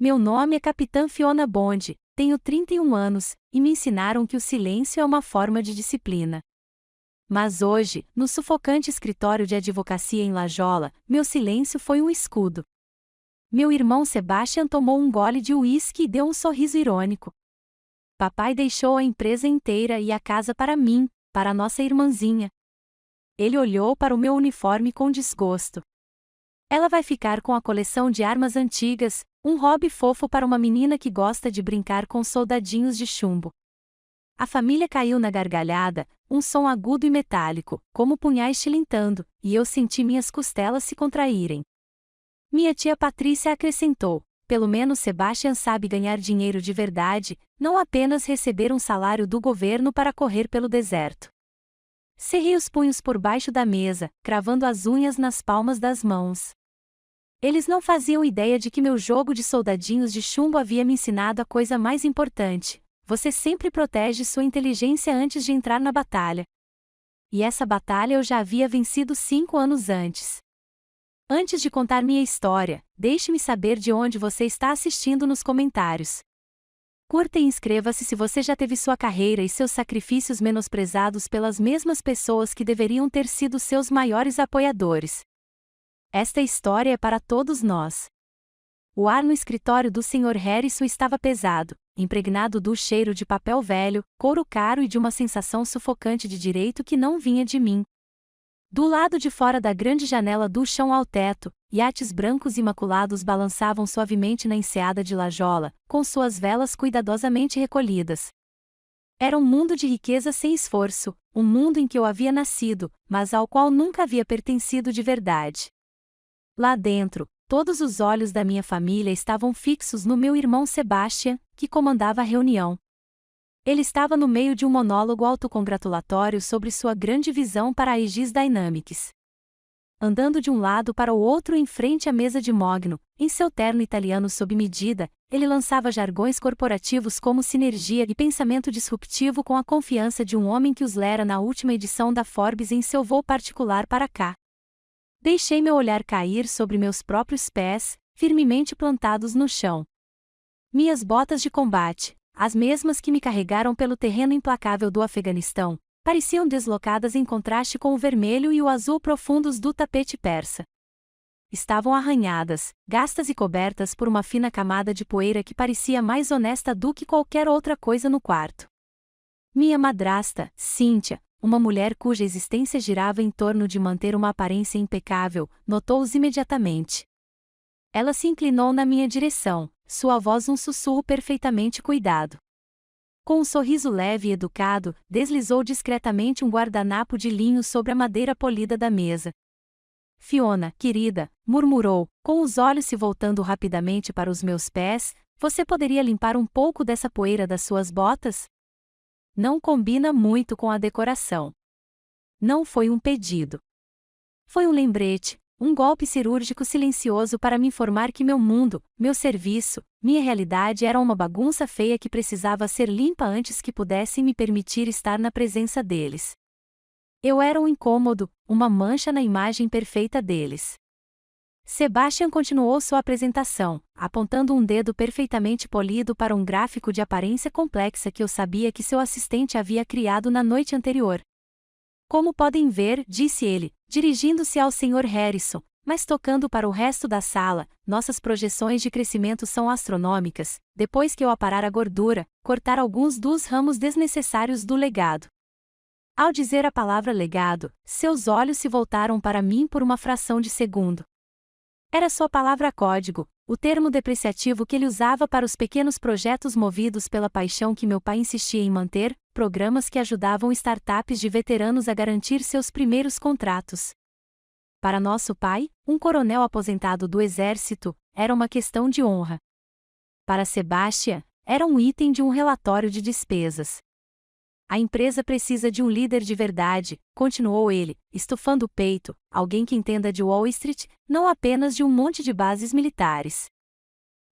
Meu nome é Capitã Fiona Bond, tenho 31 anos, e me ensinaram que o silêncio é uma forma de disciplina. Mas hoje, no sufocante escritório de advocacia em Lajola, meu silêncio foi um escudo. Meu irmão Sebastian tomou um gole de uísque e deu um sorriso irônico. Papai deixou a empresa inteira e a casa para mim, para nossa irmãzinha. Ele olhou para o meu uniforme com desgosto. Ela vai ficar com a coleção de armas antigas, um hobby fofo para uma menina que gosta de brincar com soldadinhos de chumbo. A família caiu na gargalhada, um som agudo e metálico, como punhais tilintando, e eu senti minhas costelas se contraírem. Minha tia Patrícia acrescentou: pelo menos Sebastian sabe ganhar dinheiro de verdade, não apenas receber um salário do governo para correr pelo deserto. Cerrei os punhos por baixo da mesa, cravando as unhas nas palmas das mãos. Eles não faziam ideia de que meu jogo de soldadinhos de chumbo havia me ensinado a coisa mais importante: você sempre protege sua inteligência antes de entrar na batalha. E essa batalha eu já havia vencido 5 anos antes. Antes de contar minha história, deixe-me saber de onde você está assistindo nos comentários. Curta e inscreva-se se você já teve sua carreira e seus sacrifícios menosprezados pelas mesmas pessoas que deveriam ter sido seus maiores apoiadores. Esta história é para todos nós. O ar no escritório do Sr. Harrison estava pesado, impregnado do cheiro de papel velho, couro caro e de uma sensação sufocante de direito que não vinha de mim. Do lado de fora da grande janela do chão ao teto, iates brancos imaculados balançavam suavemente na enseada de Lajola, com suas velas cuidadosamente recolhidas. Era um mundo de riqueza sem esforço, um mundo em que eu havia nascido, mas ao qual nunca havia pertencido de verdade. Lá dentro, todos os olhos da minha família estavam fixos no meu irmão Sebastian, que comandava a reunião. Ele estava no meio de um monólogo autocongratulatório sobre sua grande visão para a Aegis Dynamics. Andando de um lado para o outro em frente à mesa de mogno, em seu terno italiano sob medida, ele lançava jargões corporativos como sinergia e pensamento disruptivo com a confiança de um homem que os lera na última edição da Forbes em seu voo particular para cá. Deixei meu olhar cair sobre meus próprios pés, firmemente plantados no chão. Minhas botas de combate, as mesmas que me carregaram pelo terreno implacável do Afeganistão, pareciam deslocadas em contraste com o vermelho e o azul profundos do tapete persa. Estavam arranhadas, gastas e cobertas por uma fina camada de poeira que parecia mais honesta do que qualquer outra coisa no quarto. Minha madrasta, Cíntia, uma mulher cuja existência girava em torno de manter uma aparência impecável, notou-os imediatamente. Ela se inclinou na minha direção, sua voz um sussurro perfeitamente cuidado. Com um sorriso leve e educado, deslizou discretamente um guardanapo de linho sobre a madeira polida da mesa. Fiona, querida, murmurou, com os olhos se voltando rapidamente para os meus pés, você poderia limpar um pouco dessa poeira das suas botas? Não combina muito com a decoração. Não foi um pedido. Foi um lembrete, um golpe cirúrgico silencioso para me informar que meu mundo, meu serviço, minha realidade era uma bagunça feia que precisava ser limpa antes que pudessem me permitir estar na presença deles. Eu era um incômodo, uma mancha na imagem perfeita deles. Sebastian continuou sua apresentação, apontando um dedo perfeitamente polido para um gráfico de aparência complexa que eu sabia que seu assistente havia criado na noite anterior. Como podem ver, disse ele, dirigindo-se ao Sr. Harrison, mas tocando para o resto da sala, nossas projeções de crescimento são astronômicas, depois que eu aparar a gordura, cortar alguns dos ramos desnecessários do legado. Ao dizer a palavra legado, seus olhos se voltaram para mim por uma fração de segundo. Era sua palavra código, o termo depreciativo que ele usava para os pequenos projetos movidos pela paixão que meu pai insistia em manter, programas que ajudavam startups de veteranos a garantir seus primeiros contratos. Para nosso pai, um coronel aposentado do exército, era uma questão de honra. Para Sebastian, era um item de um relatório de despesas. A empresa precisa de um líder de verdade, continuou ele, estufando o peito, alguém que entenda de Wall Street, não apenas de um monte de bases militares.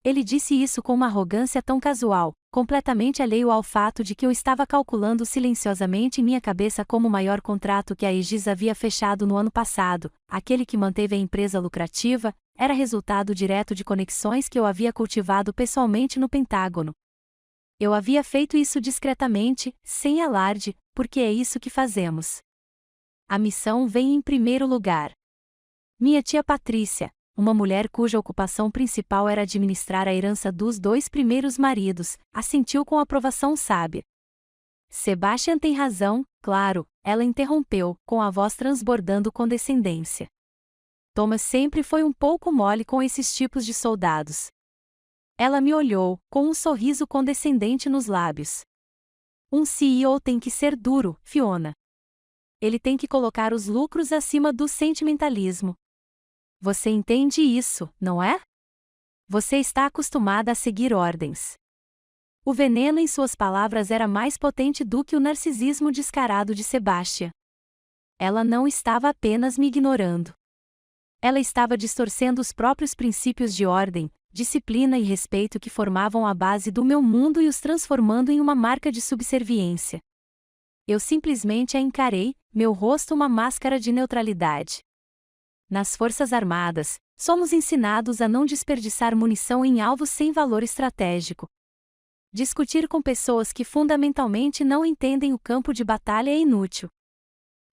Ele disse isso com uma arrogância tão casual, completamente alheio ao fato de que eu estava calculando silenciosamente em minha cabeça como o maior contrato que a Aegis havia fechado no ano passado, aquele que manteve a empresa lucrativa, era resultado direto de conexões que eu havia cultivado pessoalmente no Pentágono. Eu havia feito isso discretamente, sem alarde, porque é isso que fazemos. A missão vem em primeiro lugar. Minha tia Patrícia, uma mulher cuja ocupação principal era administrar a herança dos 2 primeiros maridos, assentiu com aprovação sábia. Sebastian tem razão, claro, ela interrompeu, com a voz transbordando condescendência. Thomas sempre foi um pouco mole com esses tipos de soldados. Ela me olhou, com um sorriso condescendente nos lábios. Um CEO tem que ser duro, Fiona. Ele tem que colocar os lucros acima do sentimentalismo. Você entende isso, não é? Você está acostumada a seguir ordens. O veneno em suas palavras era mais potente do que o narcisismo descarado de Sebastian. Ela não estava apenas me ignorando. Ela estava distorcendo os próprios princípios de ordem, disciplina e respeito que formavam a base do meu mundo e os transformando em uma marca de subserviência. Eu simplesmente a encarei, meu rosto uma máscara de neutralidade. Nas Forças Armadas, somos ensinados a não desperdiçar munição em alvos sem valor estratégico. Discutir com pessoas que fundamentalmente não entendem o campo de batalha é inútil.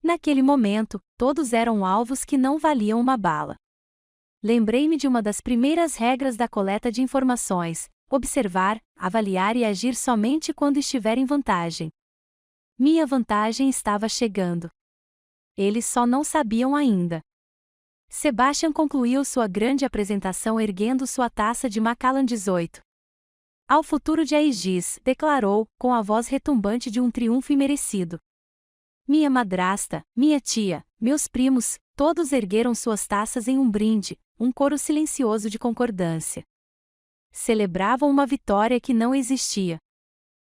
Naquele momento, todos eram alvos que não valiam uma bala. Lembrei-me de uma das primeiras regras da coleta de informações: observar, avaliar e agir somente quando estiver em vantagem. Minha vantagem estava chegando. Eles só não sabiam ainda. Sebastian concluiu sua grande apresentação erguendo sua taça de Macallan 18. Ao futuro de Aegis, declarou, com a voz retumbante de um triunfo imerecido. Minha madrasta, minha tia, meus primos, todos ergueram suas taças em um brinde, um coro silencioso de concordância. Celebravam uma vitória que não existia.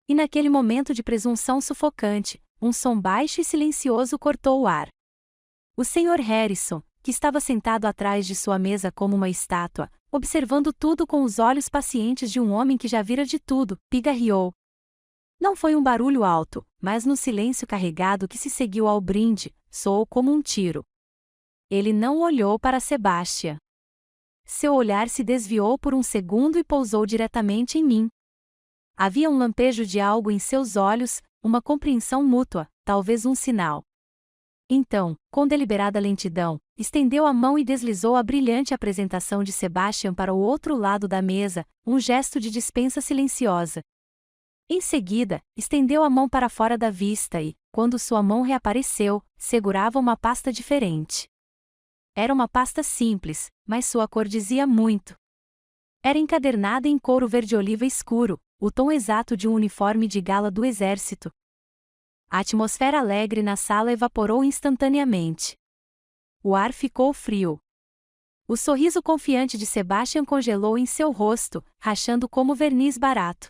E naquele momento de presunção sufocante, um som baixo e silencioso cortou o ar. O Sr. Harrison, que estava sentado atrás de sua mesa como uma estátua, observando tudo com os olhos pacientes de um homem que já vira de tudo, pigarreou. Não foi um barulho alto, mas no silêncio carregado que se seguiu ao brinde, soou como um tiro. Ele não olhou para Sebastian. Seu olhar se desviou por um segundo e pousou diretamente em mim. Havia um lampejo de algo em seus olhos, uma compreensão mútua, talvez um sinal. Então, com deliberada lentidão, estendeu a mão e deslizou a brilhante apresentação de Sebastian para o outro lado da mesa, um gesto de dispensa silenciosa. Em seguida, estendeu a mão para fora da vista e, quando sua mão reapareceu, segurava uma pasta diferente. Era uma pasta simples, mas sua cor dizia muito. Era encadernada em couro verde-oliva escuro, o tom exato de um uniforme de gala do exército. A atmosfera alegre na sala evaporou instantaneamente. O ar ficou frio. O sorriso confiante de Sebastian congelou em seu rosto, rachando como verniz barato.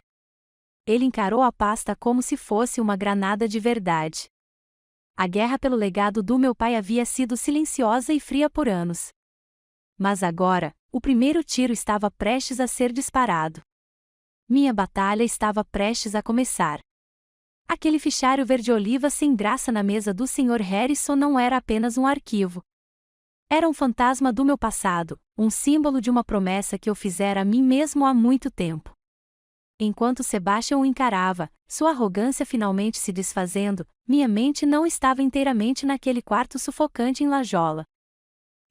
Ele encarou a pasta como se fosse uma granada de verdade. A guerra pelo legado do meu pai havia sido silenciosa e fria por anos. Mas agora, o primeiro tiro estava prestes a ser disparado. Minha batalha estava prestes a começar. Aquele fichário verde-oliva sem graça na mesa do Sr. Harrison não era apenas um arquivo. Era um fantasma do meu passado, um símbolo de uma promessa que eu fizera a mim mesmo há muito tempo. Enquanto Sebastian o encarava, sua arrogância finalmente se desfazendo, minha mente não estava inteiramente naquele quarto sufocante em Lajola.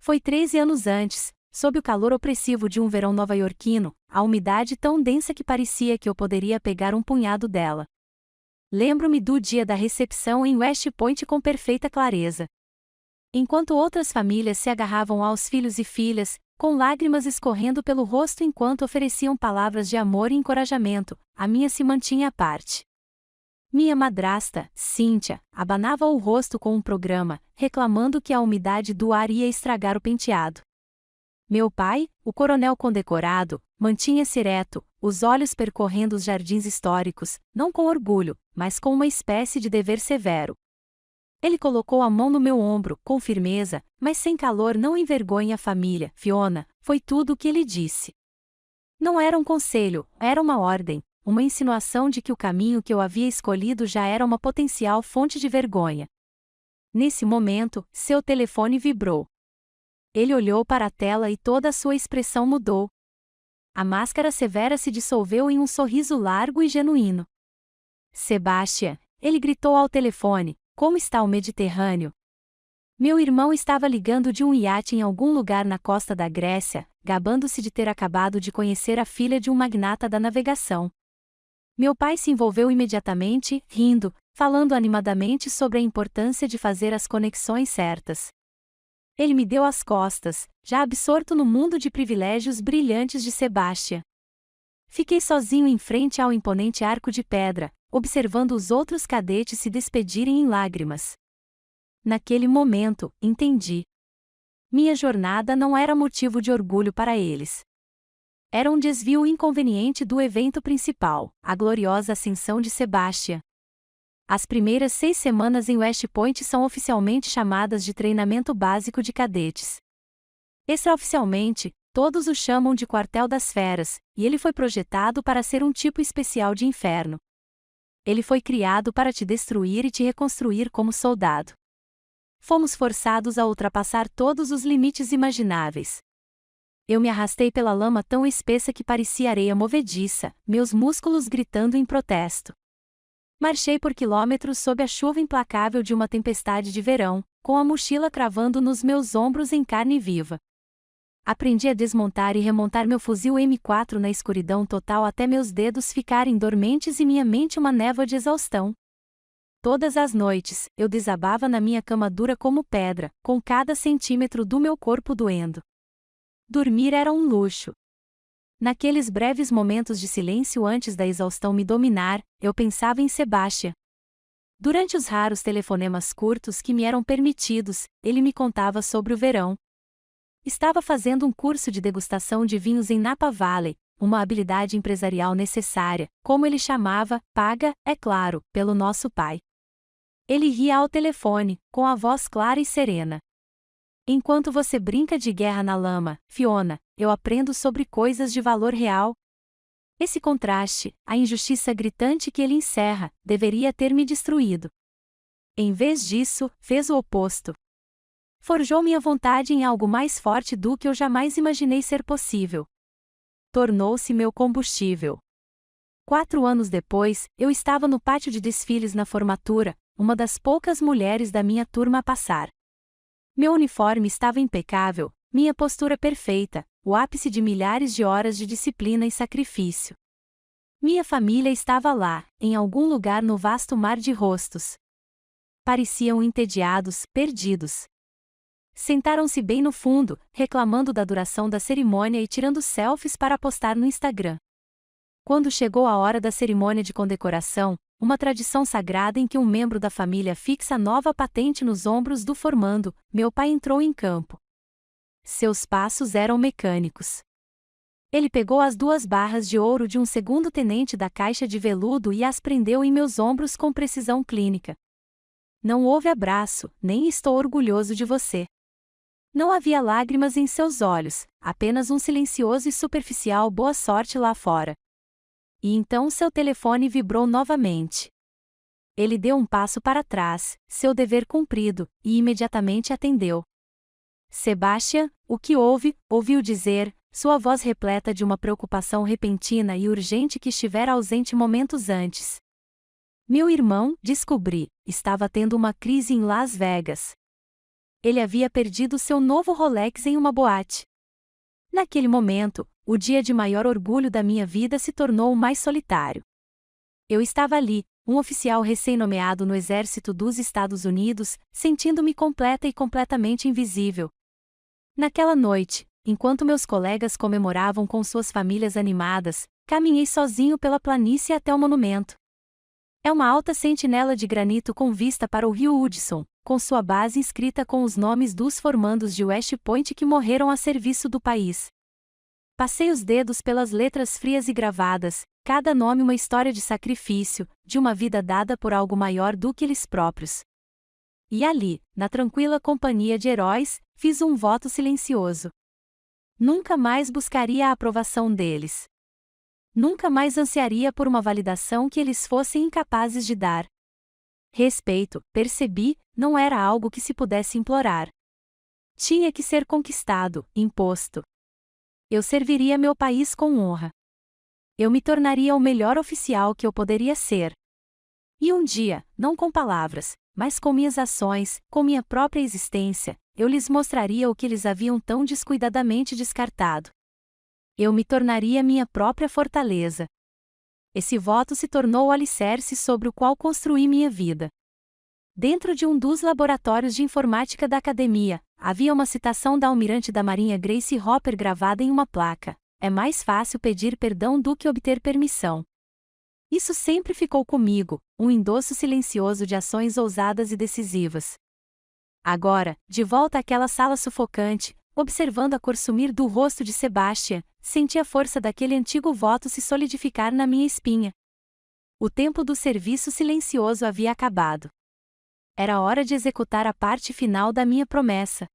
Foi 13 anos antes, sob o calor opressivo de um verão nova-iorquino, a umidade tão densa que parecia que eu poderia pegar um punhado dela. Lembro-me do dia da recepção em West Point com perfeita clareza. Enquanto outras famílias se agarravam aos filhos e filhas, com lágrimas escorrendo pelo rosto enquanto ofereciam palavras de amor e encorajamento, a minha se mantinha à parte. Minha madrasta, Cynthia, abanava o rosto com um programa, reclamando que a umidade do ar ia estragar o penteado. Meu pai, o coronel condecorado, mantinha-se ereto, os olhos percorrendo os jardins históricos, não com orgulho, mas com uma espécie de dever severo. Ele colocou a mão no meu ombro, com firmeza, mas sem calor. Não envergonhe a família, Fiona, foi tudo o que ele disse. Não era um conselho, era uma ordem, uma insinuação de que o caminho que eu havia escolhido já era uma potencial fonte de vergonha. Nesse momento, seu telefone vibrou. Ele olhou para a tela e toda a sua expressão mudou. A máscara severa se dissolveu em um sorriso largo e genuíno. Sebastian, ele gritou ao telefone, como está o Mediterrâneo? Meu irmão estava ligando de um iate em algum lugar na costa da Grécia, gabando-se de ter acabado de conhecer a filha de um magnata da navegação. Meu pai se envolveu imediatamente, rindo, falando animadamente sobre a importância de fazer as conexões certas. Ele me deu as costas, já absorto no mundo de privilégios brilhantes de Sebastian. Fiquei sozinho em frente ao imponente arco de pedra, observando os outros cadetes se despedirem em lágrimas. Naquele momento, entendi. Minha jornada não era motivo de orgulho para eles. Era um desvio inconveniente do evento principal, a gloriosa ascensão de Sebastian. As primeiras 6 semanas em West Point são oficialmente chamadas de treinamento básico de cadetes. Extraoficialmente, todos o chamam de Quartel das Feras, e ele foi projetado para ser um tipo especial de inferno. Ele foi criado para te destruir e te reconstruir como soldado. Fomos forçados a ultrapassar todos os limites imagináveis. Eu me arrastei pela lama tão espessa que parecia areia movediça, meus músculos gritando em protesto. Marchei por quilômetros sob a chuva implacável de uma tempestade de verão, com a mochila cravando nos meus ombros em carne viva. Aprendi a desmontar e remontar meu fuzil M4 na escuridão total até meus dedos ficarem dormentes e minha mente uma névoa de exaustão. Todas as noites, eu desabava na minha cama dura como pedra, com cada centímetro do meu corpo doendo. Dormir era um luxo. Naqueles breves momentos de silêncio antes da exaustão me dominar, eu pensava em Sebastian. Durante os raros telefonemas curtos que me eram permitidos, ele me contava sobre o verão. Estava fazendo um curso de degustação de vinhos em Napa Valley, uma habilidade empresarial necessária, como ele chamava, paga, é claro, pelo nosso pai. Ele ria ao telefone, com a voz clara e serena. Enquanto você brinca de guerra na lama, Fiona, eu aprendo sobre coisas de valor real. Esse contraste, a injustiça gritante que ele encerra, deveria ter me destruído. Em vez disso, fez o oposto. Forjou minha vontade em algo mais forte do que eu jamais imaginei ser possível. Tornou-se meu combustível. 4 anos depois, eu estava no pátio de desfiles na formatura, uma das poucas mulheres da minha turma a passar. Meu uniforme estava impecável, minha postura perfeita, o ápice de milhares de horas de disciplina e sacrifício. Minha família estava lá, em algum lugar no vasto mar de rostos. Pareciam entediados, perdidos. Sentaram-se bem no fundo, reclamando da duração da cerimônia e tirando selfies para postar no Instagram. Quando chegou a hora da cerimônia de condecoração, uma tradição sagrada em que um membro da família fixa nova patente nos ombros do formando, meu pai entrou em campo. Seus passos eram mecânicos. Ele pegou as 2 barras de ouro de um segundo-tenente da caixa de veludo e as prendeu em meus ombros com precisão clínica. Não houve abraço, nem estou orgulhoso de você. Não havia lágrimas em seus olhos, apenas um silencioso e superficial boa sorte lá fora. E então seu telefone vibrou novamente. Ele deu um passo para trás, seu dever cumprido, e imediatamente atendeu. Sebastian, o que houve? Ouviu dizer, sua voz repleta de uma preocupação repentina e urgente que estivera ausente momentos antes. Meu irmão, descobri, estava tendo uma crise em Las Vegas. Ele havia perdido seu novo Rolex em uma boate. Naquele momento, o dia de maior orgulho da minha vida se tornou o mais solitário. Eu estava ali, um oficial recém-nomeado no Exército dos Estados Unidos, sentindo-me completa e completamente invisível. Naquela noite, enquanto meus colegas comemoravam com suas famílias animadas, caminhei sozinho pela planície até o monumento. É uma alta sentinela de granito com vista para o rio Hudson, com sua base inscrita com os nomes dos formandos de West Point que morreram a serviço do país. Passei os dedos pelas letras frias e gravadas, cada nome uma história de sacrifício, de uma vida dada por algo maior do que eles próprios. E ali, na tranquila companhia de heróis, fiz um voto silencioso. Nunca mais buscaria a aprovação deles. Nunca mais ansiaria por uma validação que eles fossem incapazes de dar. Respeito, percebi, não era algo que se pudesse implorar. Tinha que ser conquistado, imposto. Eu serviria meu país com honra. Eu me tornaria o melhor oficial que eu poderia ser. E um dia, não com palavras, mas com minhas ações, com minha própria existência, eu lhes mostraria o que eles haviam tão descuidadamente descartado. Eu me tornaria minha própria fortaleza. Esse voto se tornou o alicerce sobre o qual construí minha vida. Dentro de um dos laboratórios de informática da academia, havia uma citação da almirante da Marinha Grace Hopper gravada em uma placa: "É mais fácil pedir perdão do que obter permissão." Isso sempre ficou comigo, um endosso silencioso de ações ousadas e decisivas. Agora, de volta àquela sala sufocante, observando a cor sumir do rosto de Sebastian, senti a força daquele antigo voto se solidificar na minha espinha. O tempo do serviço silencioso havia acabado. Era hora de executar a parte final da minha promessa.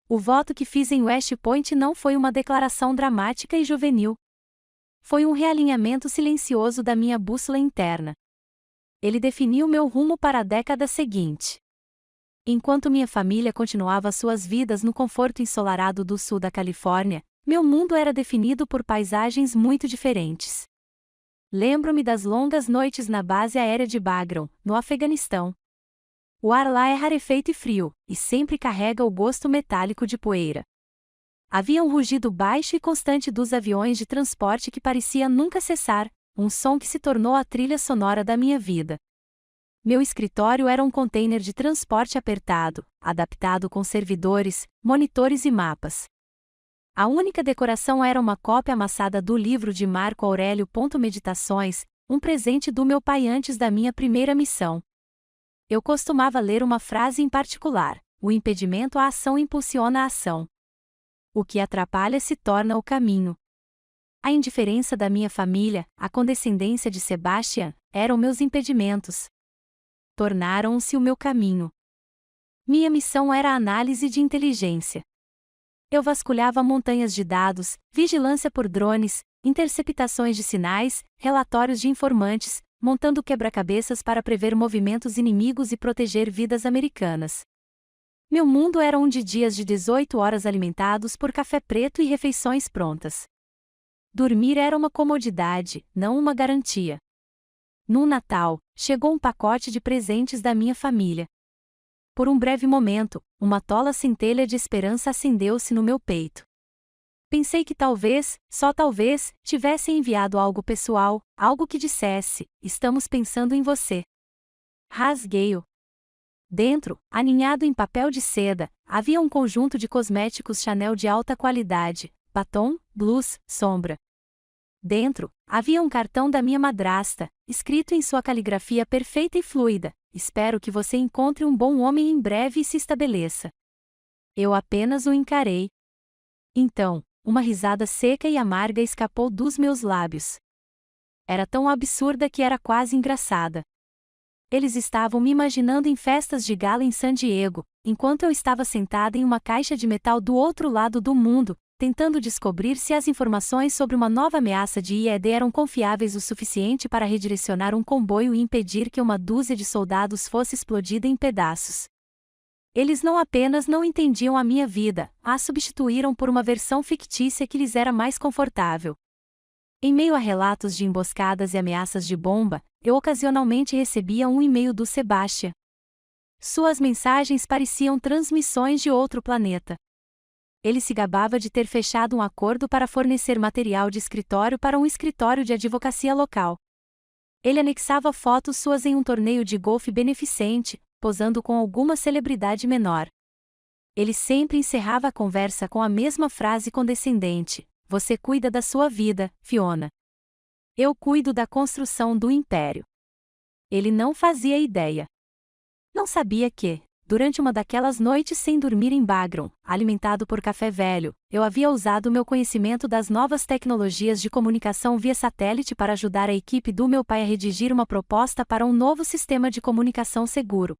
O voto que fiz em West Point não foi uma declaração dramática e juvenil. Foi um realinhamento silencioso da minha bússola interna. Ele definiu meu rumo para a década seguinte. Enquanto minha família continuava suas vidas no conforto ensolarado do sul da Califórnia, meu mundo era definido por paisagens muito diferentes. Lembro-me das longas noites na base aérea de Bagram, no Afeganistão. O ar lá é rarefeito e frio, e sempre carrega o gosto metálico de poeira. Havia um rugido baixo e constante dos aviões de transporte que parecia nunca cessar, um som que se tornou a trilha sonora da minha vida. Meu escritório era um container de transporte apertado, adaptado com servidores, monitores e mapas. A única decoração era uma cópia amassada do livro de Marco Aurélio. Meditações, um presente do meu pai antes da minha primeira missão. Eu costumava ler uma frase em particular: "O impedimento à ação impulsiona a ação. O que atrapalha se torna o caminho." A indiferença da minha família, a condescendência de Sebastian, eram meus impedimentos. Tornaram-se o meu caminho. Minha missão era a análise de inteligência. Eu vasculhava montanhas de dados, vigilância por drones, interceptações de sinais, relatórios de informantes, montando quebra-cabeças para prever movimentos inimigos e proteger vidas americanas. Meu mundo era um de dias de 18 horas alimentados por café preto e refeições prontas. Dormir era uma comodidade, não uma garantia. No Natal, chegou um pacote de presentes da minha família. Por um breve momento, uma tola centelha de esperança acendeu-se no meu peito. Pensei que talvez, só talvez, tivessem enviado algo pessoal, algo que dissesse: "Estamos pensando em você." Rasguei-o. Dentro, aninhado em papel de seda, havia um conjunto de cosméticos Chanel de alta qualidade, batom, blush, sombra. Dentro, havia um cartão da minha madrasta, escrito em sua caligrafia perfeita e fluida: "Espero que você encontre um bom homem em breve e se estabeleça." Eu apenas o encarei. Então, uma risada seca e amarga escapou dos meus lábios. Era tão absurda que era quase engraçada. Eles estavam me imaginando em festas de gala em San Diego, enquanto eu estava sentada em uma caixa de metal do outro lado do mundo, tentando descobrir se as informações sobre uma nova ameaça de IED eram confiáveis o suficiente para redirecionar um comboio e impedir que uma dúzia de soldados fosse explodida em pedaços. Eles não apenas não entendiam a minha vida, a substituíram por uma versão fictícia que lhes era mais confortável. Em meio a relatos de emboscadas e ameaças de bomba, eu ocasionalmente recebia um e-mail do Sebastian. Suas mensagens pareciam transmissões de outro planeta. Ele se gabava de ter fechado um acordo para fornecer material de escritório para um escritório de advocacia local. Ele anexava fotos suas em um torneio de golfe beneficente, posando com alguma celebridade menor. Ele sempre encerrava a conversa com a mesma frase condescendente: "Você cuida da sua vida, Fiona. Eu cuido da construção do império." Ele não fazia ideia. Não sabia que, durante uma daquelas noites sem dormir em Bagram, alimentado por café velho, eu havia usado meu conhecimento das novas tecnologias de comunicação via satélite para ajudar a equipe do meu pai a redigir uma proposta para um novo sistema de comunicação seguro.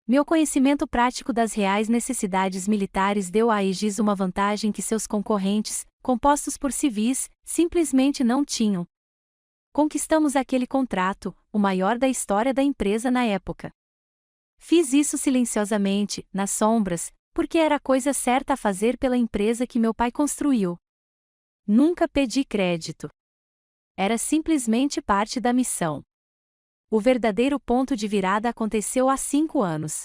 Meu conhecimento prático das reais necessidades militares deu à Aegis uma vantagem que seus concorrentes, compostos por civis, simplesmente não tinham. Conquistamos aquele contrato, o maior da história da empresa na época. Fiz isso silenciosamente, nas sombras, porque era a coisa certa a fazer pela empresa que meu pai construiu. Nunca pedi crédito. Era simplesmente parte da missão. O verdadeiro ponto de virada aconteceu há 5 anos.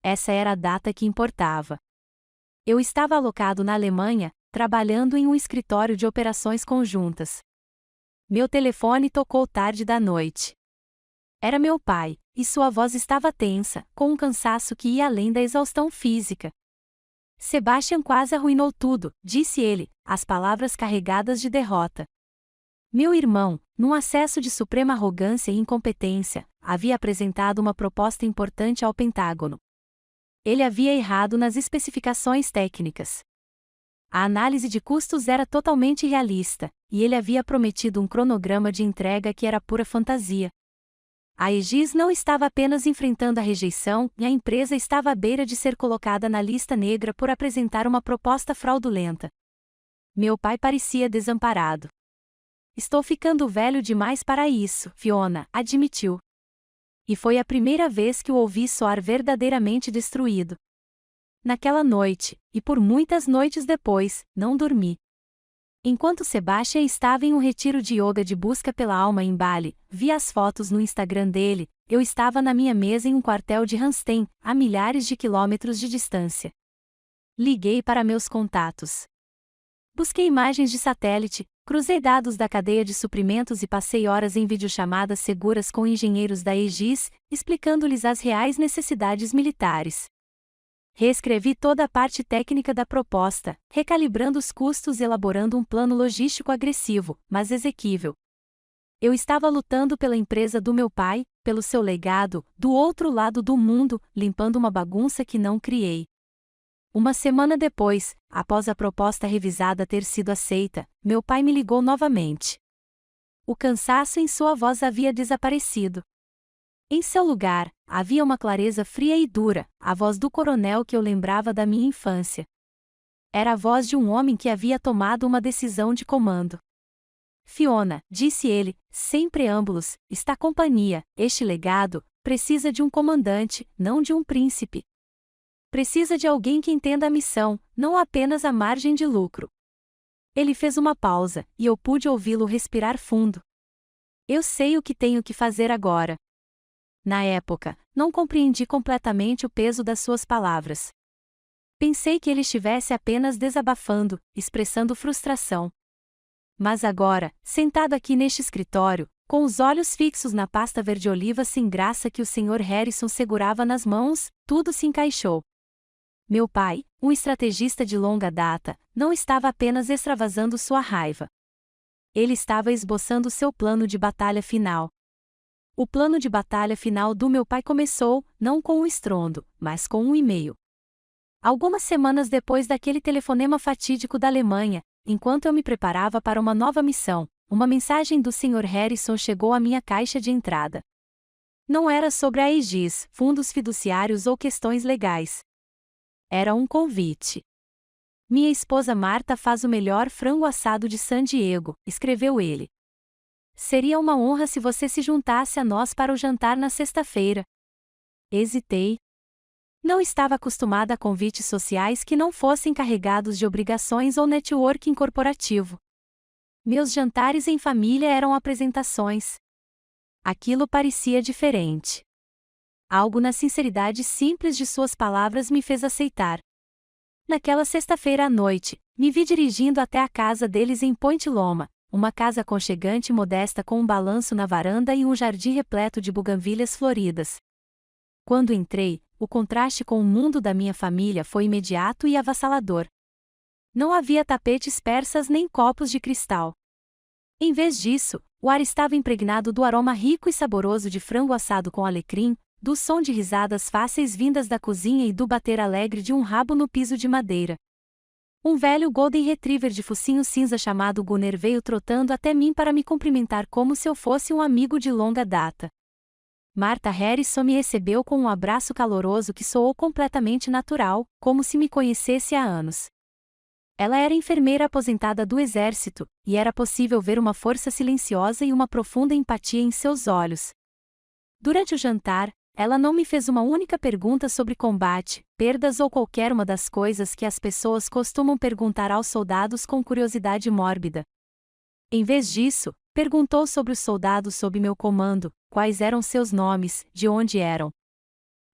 Essa era a data que importava. Eu estava alocado na Alemanha, trabalhando em um escritório de operações conjuntas. Meu telefone tocou tarde da noite. Era meu pai, e sua voz estava tensa, com um cansaço que ia além da exaustão física. Sebastian quase arruinou tudo, disse ele, as palavras carregadas de derrota. Meu irmão, num acesso de suprema arrogância e incompetência, havia apresentado uma proposta importante ao Pentágono. Ele havia errado nas especificações técnicas. A análise de custos era totalmente irrealista, e ele havia prometido um cronograma de entrega que era pura fantasia. A Aegis não estava apenas enfrentando a rejeição, e a empresa estava à beira de ser colocada na lista negra por apresentar uma proposta fraudulenta. Meu pai parecia desamparado. Estou ficando velho demais para isso, Fiona, admitiu. E foi a primeira vez que o ouvi soar verdadeiramente destruído. Naquela noite, e por muitas noites depois, não dormi. Enquanto Sebastian estava em um retiro de yoga de busca pela alma em Bali, vi as fotos no Instagram dele, eu estava na minha mesa em um quartel de Ramstein, a milhares de quilômetros de distância. Liguei para meus contatos. Busquei imagens de satélite, cruzei dados da cadeia de suprimentos e passei horas em videochamadas seguras com engenheiros da Aegis, explicando-lhes as reais necessidades militares. Reescrevi toda a parte técnica da proposta, recalibrando os custos e elaborando um plano logístico agressivo, mas exequível. Eu estava lutando pela empresa do meu pai, pelo seu legado, do outro lado do mundo, limpando uma bagunça que não criei. Uma semana depois, após a proposta revisada ter sido aceita, meu pai me ligou novamente. O cansaço em sua voz havia desaparecido. Em seu lugar, havia uma clareza fria e dura, a voz do coronel que eu lembrava da minha infância. Era a voz de um homem que havia tomado uma decisão de comando. Fiona, disse ele, sem preâmbulos, esta companhia, este legado, precisa de um comandante, não de um príncipe. Precisa de alguém que entenda a missão, não apenas a margem de lucro. Ele fez uma pausa, e eu pude ouvi-lo respirar fundo. Eu sei o que tenho que fazer agora. Na época, não compreendi completamente o peso das suas palavras. Pensei que ele estivesse apenas desabafando, expressando frustração. Mas agora, sentado aqui neste escritório, com os olhos fixos na pasta verde-oliva sem graça que o Sr. Harrison segurava nas mãos, tudo se encaixou. Meu pai, um estrategista de longa data, não estava apenas extravasando sua raiva. Ele estava esboçando seu plano de batalha final. O plano de batalha final do meu pai começou, não com um estrondo, mas com um e-mail. Algumas semanas depois daquele telefonema fatídico da Alemanha, enquanto eu me preparava para uma nova missão, uma mensagem do Sr. Harrison chegou à minha caixa de entrada. Não era sobre a Aegis, fundos fiduciários ou questões legais. Era um convite. Minha esposa Marta faz o melhor frango assado de San Diego, escreveu ele. Seria uma honra se você se juntasse a nós para o jantar na sexta-feira. Hesitei. Não estava acostumada a convites sociais que não fossem carregados de obrigações ou networking corporativo. Meus jantares em família eram apresentações. Aquilo parecia diferente. Algo na sinceridade simples de suas palavras me fez aceitar. Naquela sexta-feira à noite, me vi dirigindo até a casa deles em Point Loma, uma casa aconchegante e modesta com um balanço na varanda e um jardim repleto de buganvílias floridas. Quando entrei, o contraste com o mundo da minha família foi imediato e avassalador. Não havia tapetes persas nem copos de cristal. Em vez disso, o ar estava impregnado do aroma rico e saboroso de frango assado com alecrim, do som de risadas fáceis vindas da cozinha e do bater alegre de um rabo no piso de madeira. Um velho Golden Retriever de focinho cinza chamado Gunner veio trotando até mim para me cumprimentar como se eu fosse um amigo de longa data. Martha Harrison me recebeu com um abraço caloroso que soou completamente natural, como se me conhecesse há anos. Ela era enfermeira aposentada do exército, e era possível ver uma força silenciosa e uma profunda empatia em seus olhos. Durante o jantar, ela não me fez uma única pergunta sobre combate, perdas ou qualquer uma das coisas que as pessoas costumam perguntar aos soldados com curiosidade mórbida. Em vez disso, perguntou sobre os soldados sob meu comando, quais eram seus nomes, de onde eram.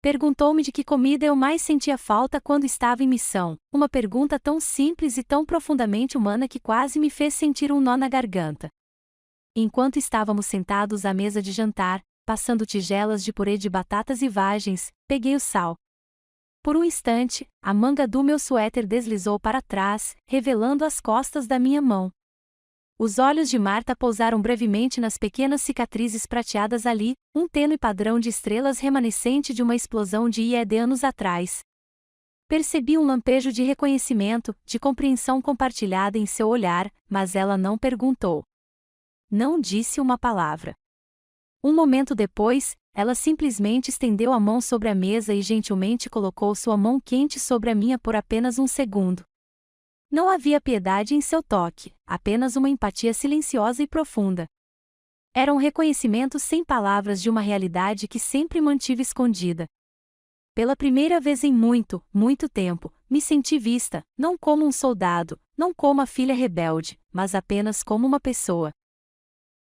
Perguntou-me de que comida eu mais sentia falta quando estava em missão, uma pergunta tão simples e tão profundamente humana que quase me fez sentir um nó na garganta. Enquanto estávamos sentados à mesa de jantar, passando tigelas de purê de batatas e vagens, peguei o sal. Por um instante, a manga do meu suéter deslizou para trás, revelando as costas da minha mão. Os olhos de Martha pousaram brevemente nas pequenas cicatrizes prateadas ali, um tênue padrão de estrelas remanescente de uma explosão de IED anos atrás. Percebi um lampejo de reconhecimento, de compreensão compartilhada em seu olhar, mas ela não perguntou. Não disse uma palavra. Um momento depois, ela simplesmente estendeu a mão sobre a mesa e gentilmente colocou sua mão quente sobre a minha por apenas um segundo. Não havia piedade em seu toque, apenas uma empatia silenciosa e profunda. Era um reconhecimento sem palavras de uma realidade que sempre mantive escondida. Pela primeira vez em muito, muito tempo, me senti vista, não como um soldado, não como a filha rebelde, mas apenas como uma pessoa.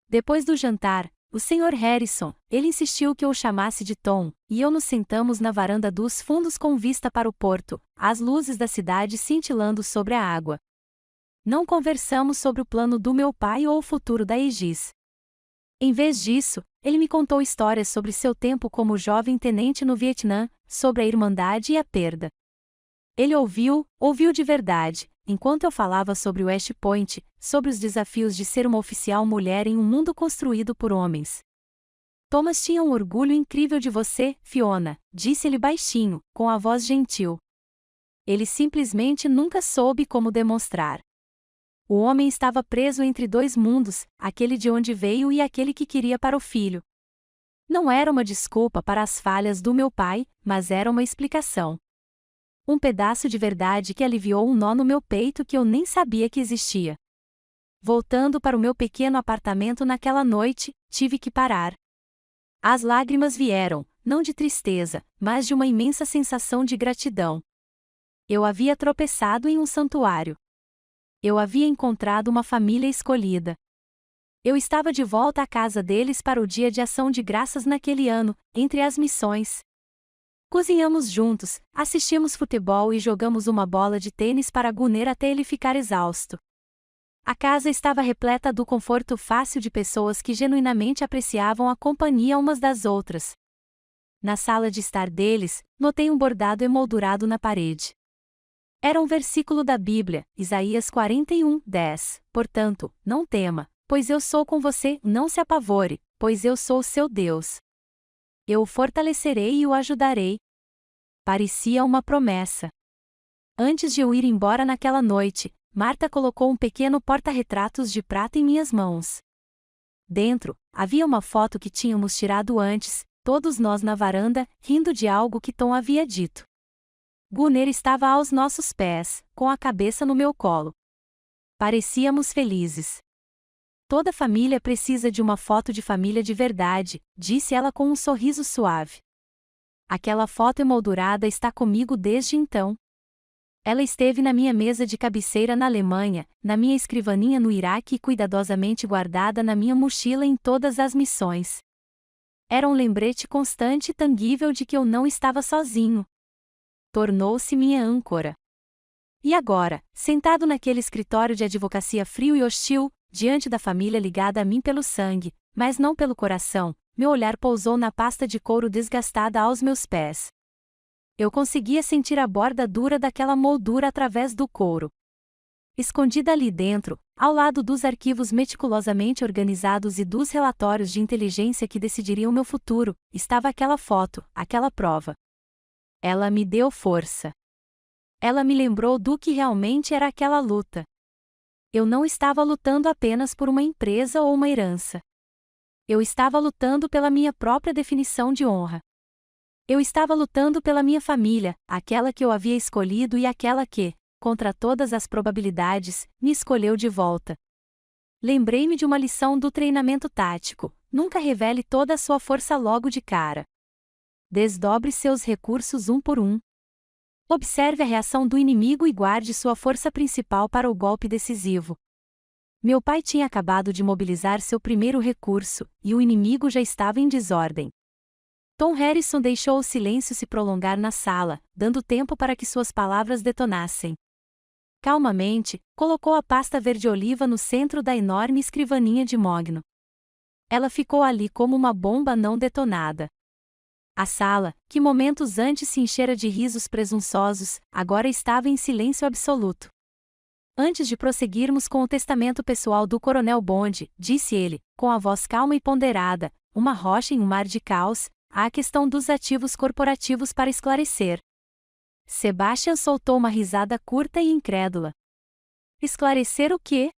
Depois do jantar, o Sr. Harrison, ele insistiu que eu o chamasse de Tom, e eu nos sentamos na varanda dos fundos com vista para o porto, as luzes da cidade cintilando sobre a água. Não conversamos sobre o plano do meu pai ou o futuro da Aegis. Em vez disso, ele me contou histórias sobre seu tempo como jovem tenente no Vietnã, sobre a irmandade e a perda. Ele ouviu de verdade, enquanto eu falava sobre West Point, sobre os desafios de ser uma oficial mulher em um mundo construído por homens. Thomas tinha um orgulho incrível de você, Fiona, disse ele baixinho, com a voz gentil. Ele simplesmente nunca soube como demonstrar. O homem estava preso entre dois mundos, aquele de onde veio e aquele que queria para o filho. Não era uma desculpa para as falhas do meu pai, mas era uma explicação. Um pedaço de verdade que aliviou um nó no meu peito que eu nem sabia que existia. Voltando para o meu pequeno apartamento naquela noite, tive que parar. As lágrimas vieram, não de tristeza, mas de uma imensa sensação de gratidão. Eu havia tropeçado em um santuário. Eu havia encontrado uma família escolhida. Eu estava de volta à casa deles para o dia de ação de graças naquele ano, entre as missões. Cozinhamos juntos, assistimos futebol e jogamos uma bola de tênis para Gunner até ele ficar exausto. A casa estava repleta do conforto fácil de pessoas que genuinamente apreciavam a companhia umas das outras. Na sala de estar deles, notei um bordado emoldurado na parede. Era um versículo da Bíblia, Isaías 41:10. Portanto, não tema, pois eu sou com você, não se apavore, pois eu sou seu Deus. Eu o fortalecerei e o ajudarei. Parecia uma promessa. Antes de eu ir embora naquela noite, Martha colocou um pequeno porta-retratos de prata em minhas mãos. Dentro, havia uma foto que tínhamos tirado antes, todos nós na varanda, rindo de algo que Tom havia dito. Gunner estava aos nossos pés, com a cabeça no meu colo. Parecíamos felizes. Toda família precisa de uma foto de família de verdade, disse ela com um sorriso suave. Aquela foto emoldurada está comigo desde então. Ela esteve na minha mesa de cabeceira na Alemanha, na minha escrivaninha no Iraque e cuidadosamente guardada na minha mochila em todas as missões. Era um lembrete constante e tangível de que eu não estava sozinho. Tornou-se minha âncora. E agora, sentado naquele escritório de advocacia frio e hostil, diante da família ligada a mim pelo sangue, mas não pelo coração, meu olhar pousou na pasta de couro desgastada aos meus pés. Eu conseguia sentir a borda dura daquela moldura através do couro. Escondida ali dentro, ao lado dos arquivos meticulosamente organizados e dos relatórios de inteligência que decidiriam meu futuro, estava aquela foto, aquela prova. Ela me deu força. Ela me lembrou do que realmente era aquela luta. Eu não estava lutando apenas por uma empresa ou uma herança. Eu estava lutando pela minha própria definição de honra. Eu estava lutando pela minha família, aquela que eu havia escolhido e aquela que, contra todas as probabilidades, me escolheu de volta. Lembrei-me de uma lição do treinamento tático: nunca revele toda a sua força logo de cara. Desdobre seus recursos um por um. Observe a reação do inimigo e guarde sua força principal para o golpe decisivo. Meu pai tinha acabado de mobilizar seu primeiro recurso, e o inimigo já estava em desordem. Tom Harrison deixou o silêncio se prolongar na sala, dando tempo para que suas palavras detonassem. Calmamente, colocou a pasta verde-oliva no centro da enorme escrivaninha de mogno. Ela ficou ali como uma bomba não detonada. A sala, que momentos antes se enchera de risos presunçosos, agora estava em silêncio absoluto. Antes de prosseguirmos com o testamento pessoal do Coronel Bond, disse ele, com a voz calma e ponderada, uma rocha em um mar de caos, há a questão dos ativos corporativos para esclarecer. Sebastian soltou uma risada curta e incrédula. Esclarecer o quê?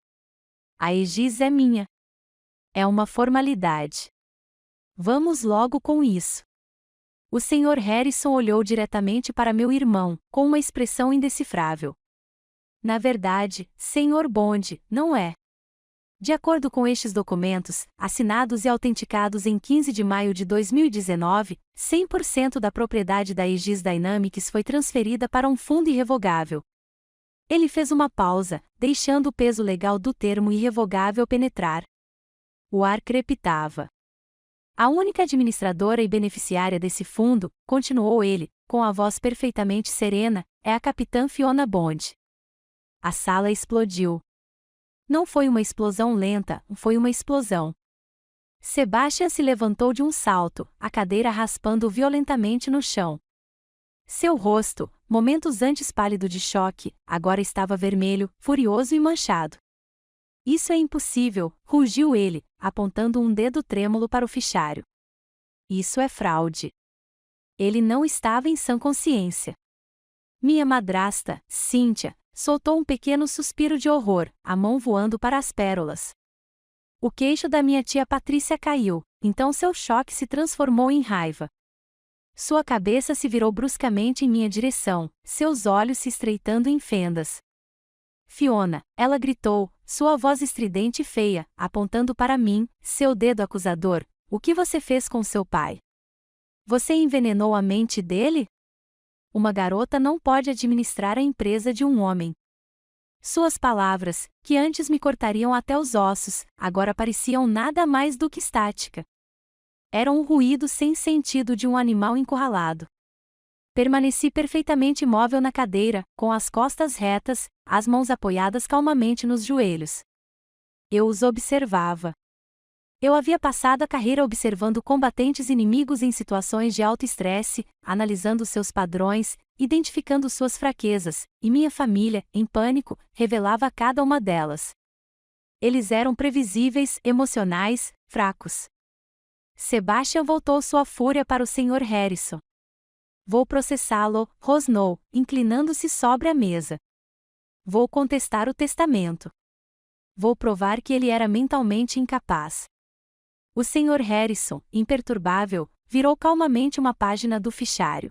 A Aegis é minha. É uma formalidade. Vamos logo com isso. O Sr. Harrison olhou diretamente para meu irmão, com uma expressão indecifrável. Na verdade, Sr. Bond, não é. De acordo com estes documentos, assinados e autenticados em 15 de maio de 2019, 100% da propriedade da Aegis Dynamics foi transferida para um fundo irrevogável. Ele fez uma pausa, deixando o peso legal do termo irrevogável penetrar. O ar crepitava. A única administradora e beneficiária desse fundo, continuou ele, com a voz perfeitamente serena, é a capitã Fiona Bond. A sala explodiu. Não foi uma explosão lenta, foi uma explosão. Sebastian se levantou de um salto, a cadeira raspando violentamente no chão. Seu rosto, momentos antes pálido de choque, agora estava vermelho, furioso e manchado. Isso é impossível, rugiu ele, apontando um dedo trêmulo para o fichário. Isso é fraude. Ele não estava em sã consciência. Minha madrasta, Cynthia, soltou um pequeno suspiro de horror, a mão voando para as pérolas. O queixo da minha tia Patrícia caiu, então seu choque se transformou em raiva. Sua cabeça se virou bruscamente em minha direção, seus olhos se estreitando em fendas. Fiona, ela gritou, sua voz estridente e feia, apontando para mim, seu dedo acusador, o que você fez com seu pai? Você envenenou a mente dele? Uma garota não pode administrar a empresa de um homem. Suas palavras, que antes me cortariam até os ossos, agora pareciam nada mais do que estática. Eram um ruído sem sentido de um animal encurralado. Permaneci perfeitamente imóvel na cadeira, com as costas retas, as mãos apoiadas calmamente nos joelhos. Eu os observava. Eu havia passado a carreira observando combatentes inimigos em situações de alto estresse, analisando seus padrões, identificando suas fraquezas, e minha família, em pânico, revelava cada uma delas. Eles eram previsíveis, emocionais, fracos. Sebastian voltou sua fúria para o Sr. Harrison. Vou processá-lo, rosnou, inclinando-se sobre a mesa. Vou contestar o testamento. Vou provar que ele era mentalmente incapaz. O Sr. Harrison, imperturbável, virou calmamente uma página do fichário.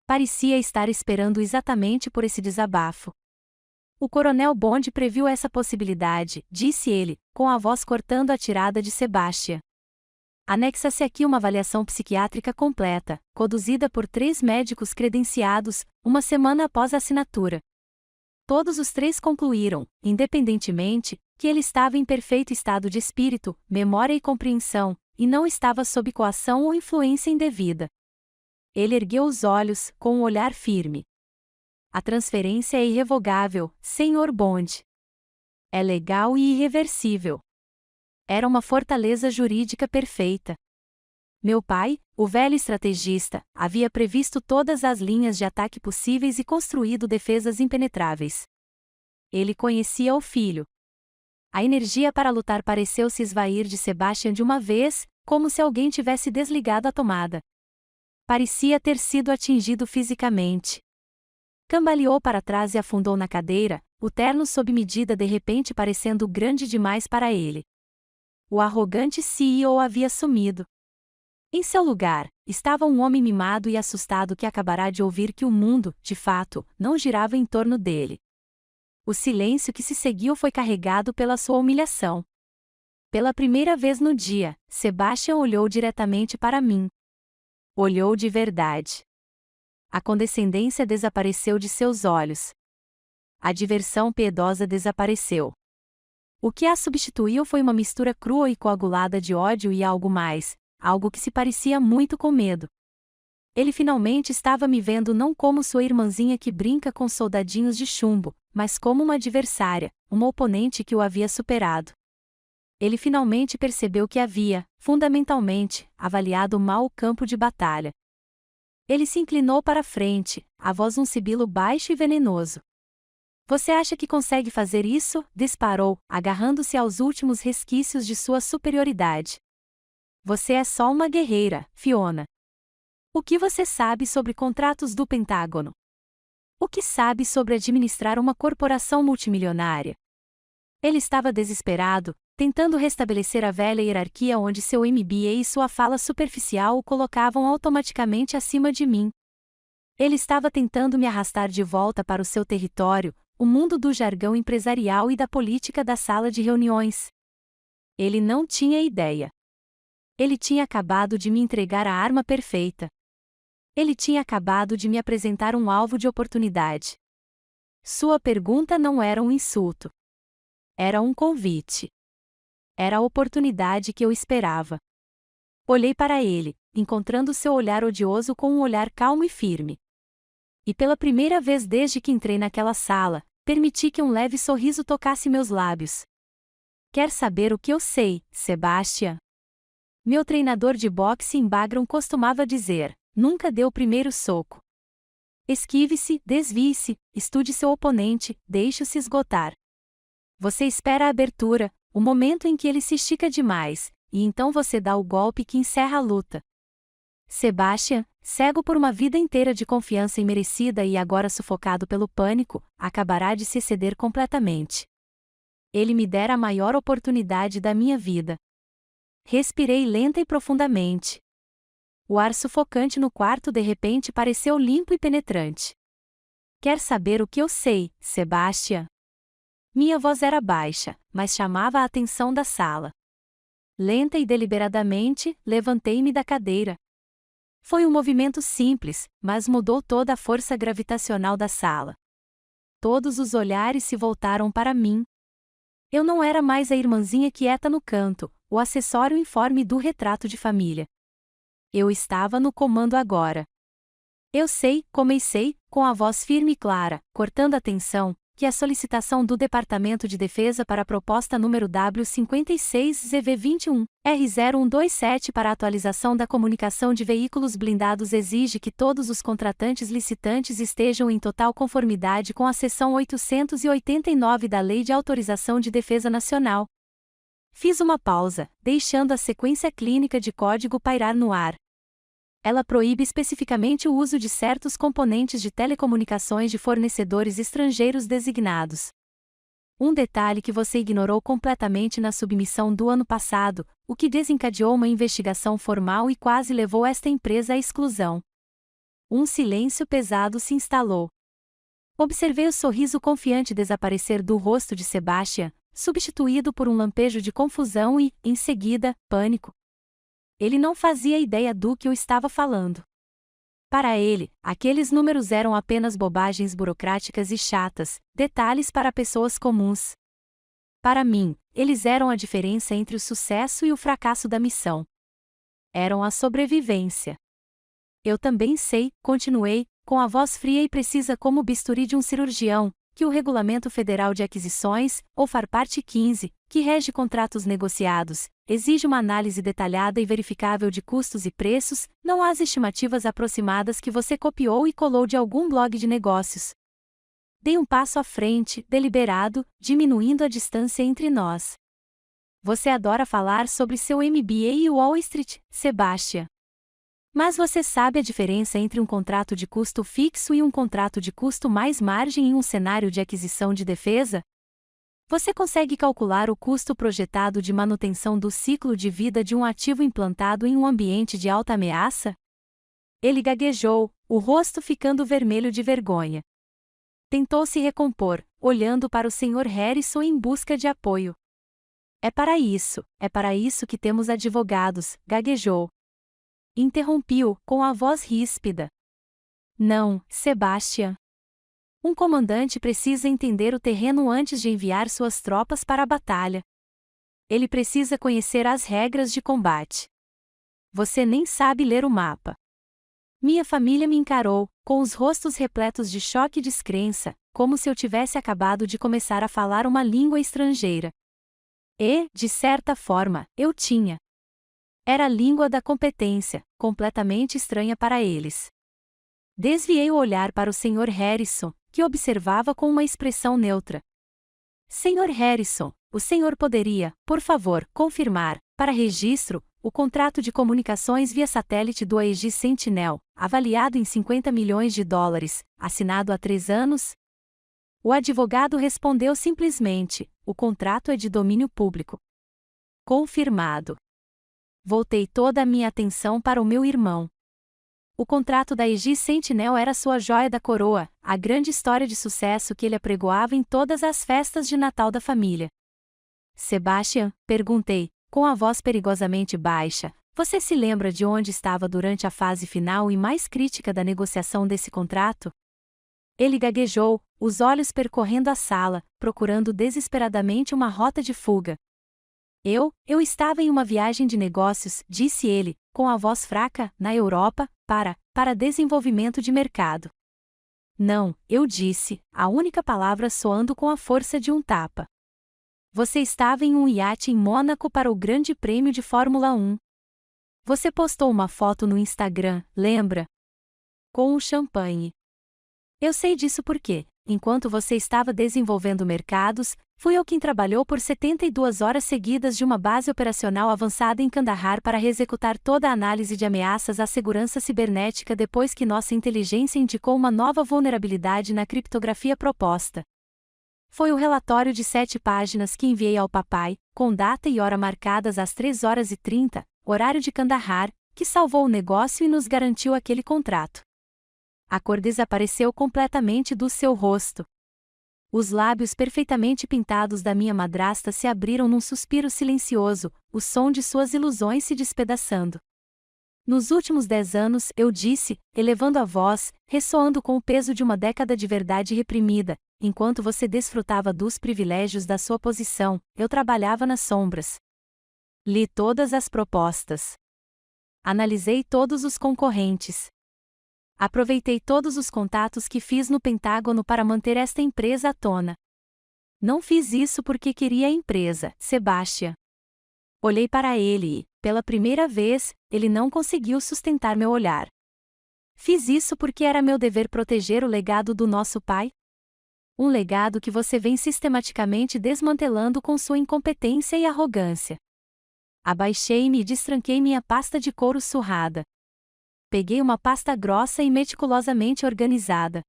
Parecia estar esperando exatamente por esse desabafo. O Coronel Bond previu essa possibilidade, disse ele, com a voz cortando a tirada de Sebastian. Anexa-se aqui uma avaliação psiquiátrica completa, conduzida por 3 médicos credenciados, uma semana após a assinatura. Todos os 3 concluíram, independentemente, que ele estava em perfeito estado de espírito, memória e compreensão, e não estava sob coação ou influência indevida. Ele ergueu os olhos, com um olhar firme. A transferência é irrevogável, Sr. Bond. É legal e irreversível. Era uma fortaleza jurídica perfeita. Meu pai, o velho estrategista, havia previsto todas as linhas de ataque possíveis e construído defesas impenetráveis. Ele conhecia o filho. A energia para lutar pareceu se esvair de Sebastian de uma vez, como se alguém tivesse desligado a tomada. Parecia ter sido atingido fisicamente. Cambaleou para trás e afundou na cadeira, o terno sob medida de repente parecendo grande demais para ele. O arrogante CEO havia sumido. Em seu lugar, estava um homem mimado e assustado que acabará de ouvir que o mundo, de fato, não girava em torno dele. O silêncio que se seguiu foi carregado pela sua humilhação. Pela primeira vez no dia, Sebastian olhou diretamente para mim. Olhou de verdade. A condescendência desapareceu de seus olhos. A diversão piedosa desapareceu. O que a substituiu foi uma mistura crua e coagulada de ódio e algo mais, algo que se parecia muito com medo. Ele finalmente estava me vendo não como sua irmãzinha que brinca com soldadinhos de chumbo, mas como uma adversária, uma oponente que o havia superado. Ele finalmente percebeu que havia, fundamentalmente, avaliado mal o campo de batalha. Ele se inclinou para a frente, a voz um sibilo baixo e venenoso. Você acha que consegue fazer isso? Disparou, agarrando-se aos últimos resquícios de sua superioridade. Você é só uma guerreira, Fiona. O que você sabe sobre contratos do Pentágono? O que sabe sobre administrar uma corporação multimilionária? Ele estava desesperado, tentando restabelecer a velha hierarquia onde seu MBA e sua fala superficial o colocavam automaticamente acima de mim. Ele estava tentando me arrastar de volta para o seu território, o mundo do jargão empresarial e da política da sala de reuniões. Ele não tinha ideia. Ele tinha acabado de me entregar a arma perfeita. Ele tinha acabado de me apresentar um alvo de oportunidade. Sua pergunta não era um insulto. Era um convite. Era a oportunidade que eu esperava. Olhei para ele, encontrando seu olhar odioso com um olhar calmo e firme. E pela primeira vez desde que entrei naquela sala, permiti que um leve sorriso tocasse meus lábios. Quer saber o que eu sei, Sebastian? Meu treinador de boxe em Bagram costumava dizer: nunca dê o primeiro soco. Esquive-se, desvie-se, estude seu oponente, deixe-o se esgotar. Você espera a abertura, o momento em que ele se estica demais, e então você dá o golpe que encerra a luta. Sebastian, cego por uma vida inteira de confiança imerecida e agora sufocado pelo pânico, acabará de se exceder completamente. Ele me dera a maior oportunidade da minha vida. Respirei lenta e profundamente. O ar sufocante no quarto de repente pareceu limpo e penetrante. Quer saber o que eu sei, Sebastian? Minha voz era baixa, mas chamava a atenção da sala. Lenta e deliberadamente, levantei-me da cadeira. Foi um movimento simples, mas mudou toda a força gravitacional da sala. Todos os olhares se voltaram para mim. Eu não era mais a irmãzinha quieta no canto, o acessório informe do retrato de família. Eu estava no comando agora. Eu sei, comecei, com a voz firme e clara, cortando a tensão, que a solicitação do Departamento de Defesa para a proposta número W56ZV21, R0127 para a atualização da comunicação de veículos blindados exige que todos os contratantes licitantes estejam em total conformidade com a seção 889 da Lei de Autorização de Defesa Nacional. Fiz uma pausa, deixando a sequência clínica de código pairar no ar. Ela proíbe especificamente o uso de certos componentes de telecomunicações de fornecedores estrangeiros designados. Um detalhe que você ignorou completamente na submissão do ano passado, o que desencadeou uma investigação formal e quase levou esta empresa à exclusão. Um silêncio pesado se instalou. Observei o sorriso confiante desaparecer do rosto de Sebastian, substituído por um lampejo de confusão e, em seguida, pânico. Ele não fazia ideia do que eu estava falando. Para ele, aqueles números eram apenas bobagens burocráticas e chatas, detalhes para pessoas comuns. Para mim, eles eram a diferença entre o sucesso e o fracasso da missão. Eram a sobrevivência. Eu também sei, continuei, com a voz fria e precisa como o bisturi de um cirurgião, que o Regulamento Federal de Aquisições, ou FAR-Parte 15, que rege contratos negociados, exige uma análise detalhada e verificável de custos e preços, não as estimativas aproximadas que você copiou e colou de algum blog de negócios. Dei um passo à frente, deliberado, diminuindo a distância entre nós. Você adora falar sobre seu MBA e Wall Street, Sebastian. Mas você sabe a diferença entre um contrato de custo fixo e um contrato de custo mais margem em um cenário de aquisição de defesa? Você consegue calcular o custo projetado de manutenção do ciclo de vida de um ativo implantado em um ambiente de alta ameaça? Ele gaguejou, o rosto ficando vermelho de vergonha. Tentou se recompor, olhando para o Sr. Harrison em busca de apoio. É para isso que temos advogados, gaguejou. Interrompi-o, com a voz ríspida. Não, Sebastian. Um comandante precisa entender o terreno antes de enviar suas tropas para a batalha. Ele precisa conhecer as regras de combate. Você nem sabe ler o mapa. Minha família me encarou, com os rostos repletos de choque e descrença, como se eu tivesse acabado de começar a falar uma língua estrangeira. E, de certa forma, eu tinha. Era a língua da competência, completamente estranha para eles. Desviei o olhar para o Sr. Harrison, que observava com uma expressão neutra. Sr. Harrison, o senhor poderia, por favor, confirmar, para registro, o contrato de comunicações via satélite do Aegis Sentinel, avaliado em $50 milhões, assinado há 3 anos? O advogado respondeu simplesmente: o contrato é de domínio público. Confirmado. Voltei toda a minha atenção para o meu irmão. O contrato da Aegis Sentinel era sua joia da coroa, a grande história de sucesso que ele apregoava em todas as festas de Natal da família. Sebastian, perguntei, com a voz perigosamente baixa, você se lembra de onde estava durante a fase final e mais crítica da negociação desse contrato? Ele gaguejou, os olhos percorrendo a sala, procurando desesperadamente uma rota de fuga. Eu estava em uma viagem de negócios, disse ele, com a voz fraca, na Europa, para desenvolvimento de mercado. Não, eu disse, a única palavra soando com a força de um tapa. Você estava em um iate em Mônaco para o Grande Prêmio de Fórmula 1. Você postou uma foto no Instagram, lembra? Com o champanhe. Eu sei disso porque, enquanto você estava desenvolvendo mercados, fui eu quem trabalhou por 72 horas seguidas de uma base operacional avançada em Kandahar para executar toda a análise de ameaças à segurança cibernética depois que nossa inteligência indicou uma nova vulnerabilidade na criptografia proposta. Foi o relatório de 7 páginas que enviei ao papai, com data e hora marcadas às 3h30, horário de Kandahar, que salvou o negócio e nos garantiu aquele contrato. A cor desapareceu completamente do seu rosto. Os lábios perfeitamente pintados da minha madrasta se abriram num suspiro silencioso, o som de suas ilusões se despedaçando. Nos últimos 10 anos, eu disse, elevando a voz, ressoando com o peso de uma década de verdade reprimida, enquanto você desfrutava dos privilégios da sua posição, eu trabalhava nas sombras. Li todas as propostas. Analisei todos os concorrentes. Aproveitei todos os contatos que fiz no Pentágono para manter esta empresa à tona. Não fiz isso porque queria a empresa, Sebastian. Olhei para ele e, pela primeira vez, ele não conseguiu sustentar meu olhar. Fiz isso porque era meu dever proteger o legado do nosso pai? Um legado que você vem sistematicamente desmantelando com sua incompetência e arrogância. Abaixei-me e destranquei minha pasta de couro surrada. Peguei uma pasta grossa e meticulosamente organizada.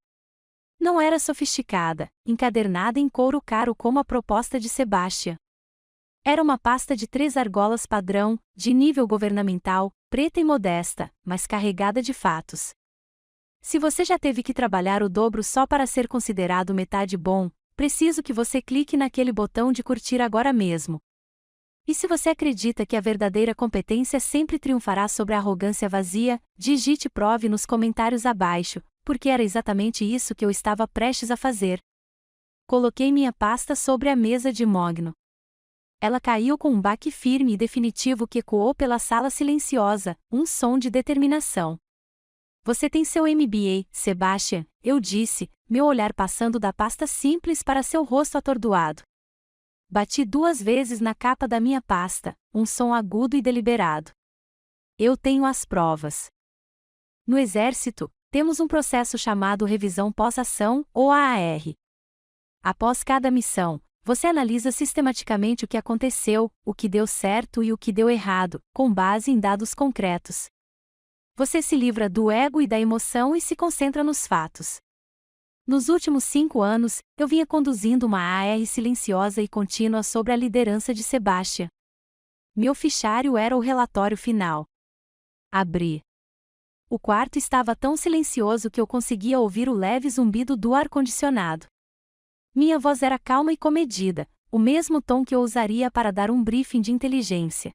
Não era sofisticada, encadernada em couro caro como a proposta de Sebastian. Era uma pasta de 3 argolas padrão, de nível governamental, preta e modesta, mas carregada de fatos. Se você já teve que trabalhar o dobro só para ser considerado metade bom, preciso que você clique naquele botão de curtir agora mesmo. E se você acredita que a verdadeira competência sempre triunfará sobre a arrogância vazia, digite prove nos comentários abaixo, porque era exatamente isso que eu estava prestes a fazer. Coloquei minha pasta sobre a mesa de mogno. Ela caiu com um baque firme e definitivo que ecoou pela sala silenciosa, um som de determinação. Você tem seu MBA, Sebastian, eu disse, meu olhar passando da pasta simples para seu rosto atordoado. Bati 2 vezes na capa da minha pasta, um som agudo e deliberado. Eu tenho as provas. No Exército, temos um processo chamado Revisão Pós-Ação, ou AAR. Após cada missão, você analisa sistematicamente o que aconteceu, o que deu certo e o que deu errado, com base em dados concretos. Você se livra do ego e da emoção e se concentra nos fatos. Nos últimos 5 anos, eu vinha conduzindo uma AR silenciosa e contínua sobre a liderança de Sebastian. Meu fichário era o relatório final. Abri. O quarto estava tão silencioso que eu conseguia ouvir o leve zumbido do ar-condicionado. Minha voz era calma e comedida, o mesmo tom que eu usaria para dar um briefing de inteligência.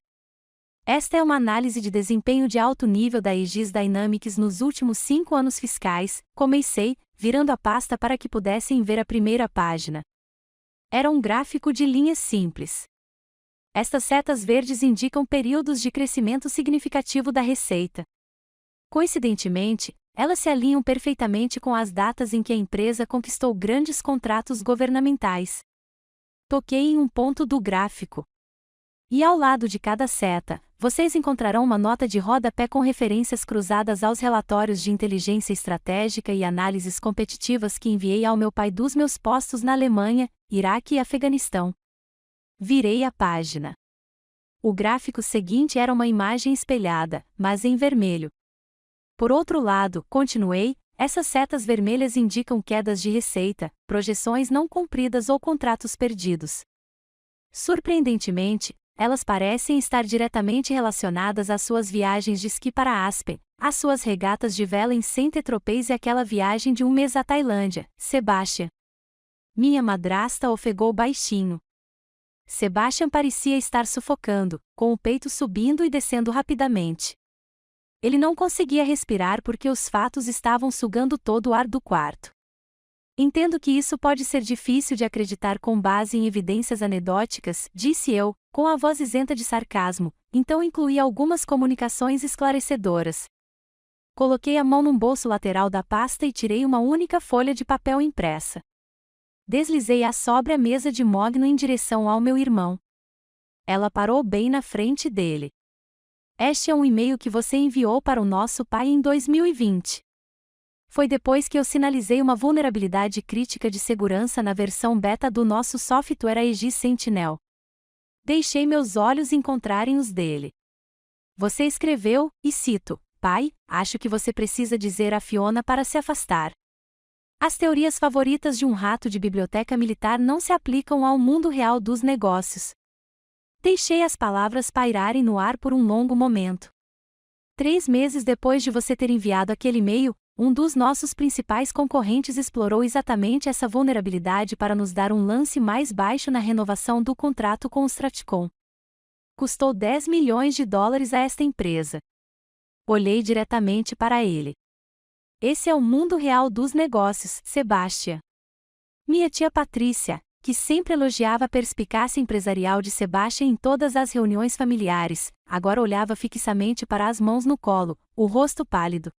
Esta é uma análise de desempenho de alto nível da Aegis Dynamics nos últimos 5 anos fiscais, comecei, virando a pasta para que pudessem ver a primeira página. Era um gráfico de linhas simples. Estas setas verdes indicam períodos de crescimento significativo da receita. Coincidentemente, elas se alinham perfeitamente com as datas em que a empresa conquistou grandes contratos governamentais. Toquei em um ponto do gráfico. E ao lado de cada seta, vocês encontrarão uma nota de rodapé com referências cruzadas aos relatórios de inteligência estratégica e análises competitivas que enviei ao meu pai dos meus postos na Alemanha, Iraque e Afeganistão. Virei a página. O gráfico seguinte era uma imagem espelhada, mas em vermelho. Por outro lado, continuei, essas setas vermelhas indicam quedas de receita, projeções não cumpridas ou contratos perdidos. Surpreendentemente, elas parecem estar diretamente relacionadas às suas viagens de esqui para Aspen, às suas regatas de vela em Saint-Tropez e aquela viagem de um mês à Tailândia, Sebastian. Minha madrasta ofegou baixinho. Sebastian parecia estar sufocando, com o peito subindo e descendo rapidamente. Ele não conseguia respirar porque os fatos estavam sugando todo o ar do quarto. Entendo que isso pode ser difícil de acreditar com base em evidências anedóticas, disse eu, com a voz isenta de sarcasmo, então incluí algumas comunicações esclarecedoras. Coloquei a mão num bolso lateral da pasta e tirei uma única folha de papel impressa. Deslizei a sóbria mesa de mogno em direção ao meu irmão. Ela parou bem na frente dele. Este é um e-mail que você enviou para o nosso pai em 2020. Foi depois que eu sinalizei uma vulnerabilidade crítica de segurança na versão beta do nosso software Aegis Sentinel. Deixei meus olhos encontrarem os dele. Você escreveu, e cito, pai, acho que você precisa dizer a Fiona para se afastar. As teorias favoritas de um rato de biblioteca militar não se aplicam ao mundo real dos negócios. Deixei as palavras pairarem no ar por um longo momento. 3 meses depois de você ter enviado aquele e-mail, um dos nossos principais concorrentes explorou exatamente essa vulnerabilidade para nos dar um lance mais baixo na renovação do contrato com o Stratcom. Custou $10 milhões a esta empresa. Olhei diretamente para ele. Esse é o mundo real dos negócios, Sebastian. Minha tia Patrícia, que sempre elogiava a perspicácia empresarial de Sebastian em todas as reuniões familiares, agora olhava fixamente para as mãos no colo, o rosto pálido.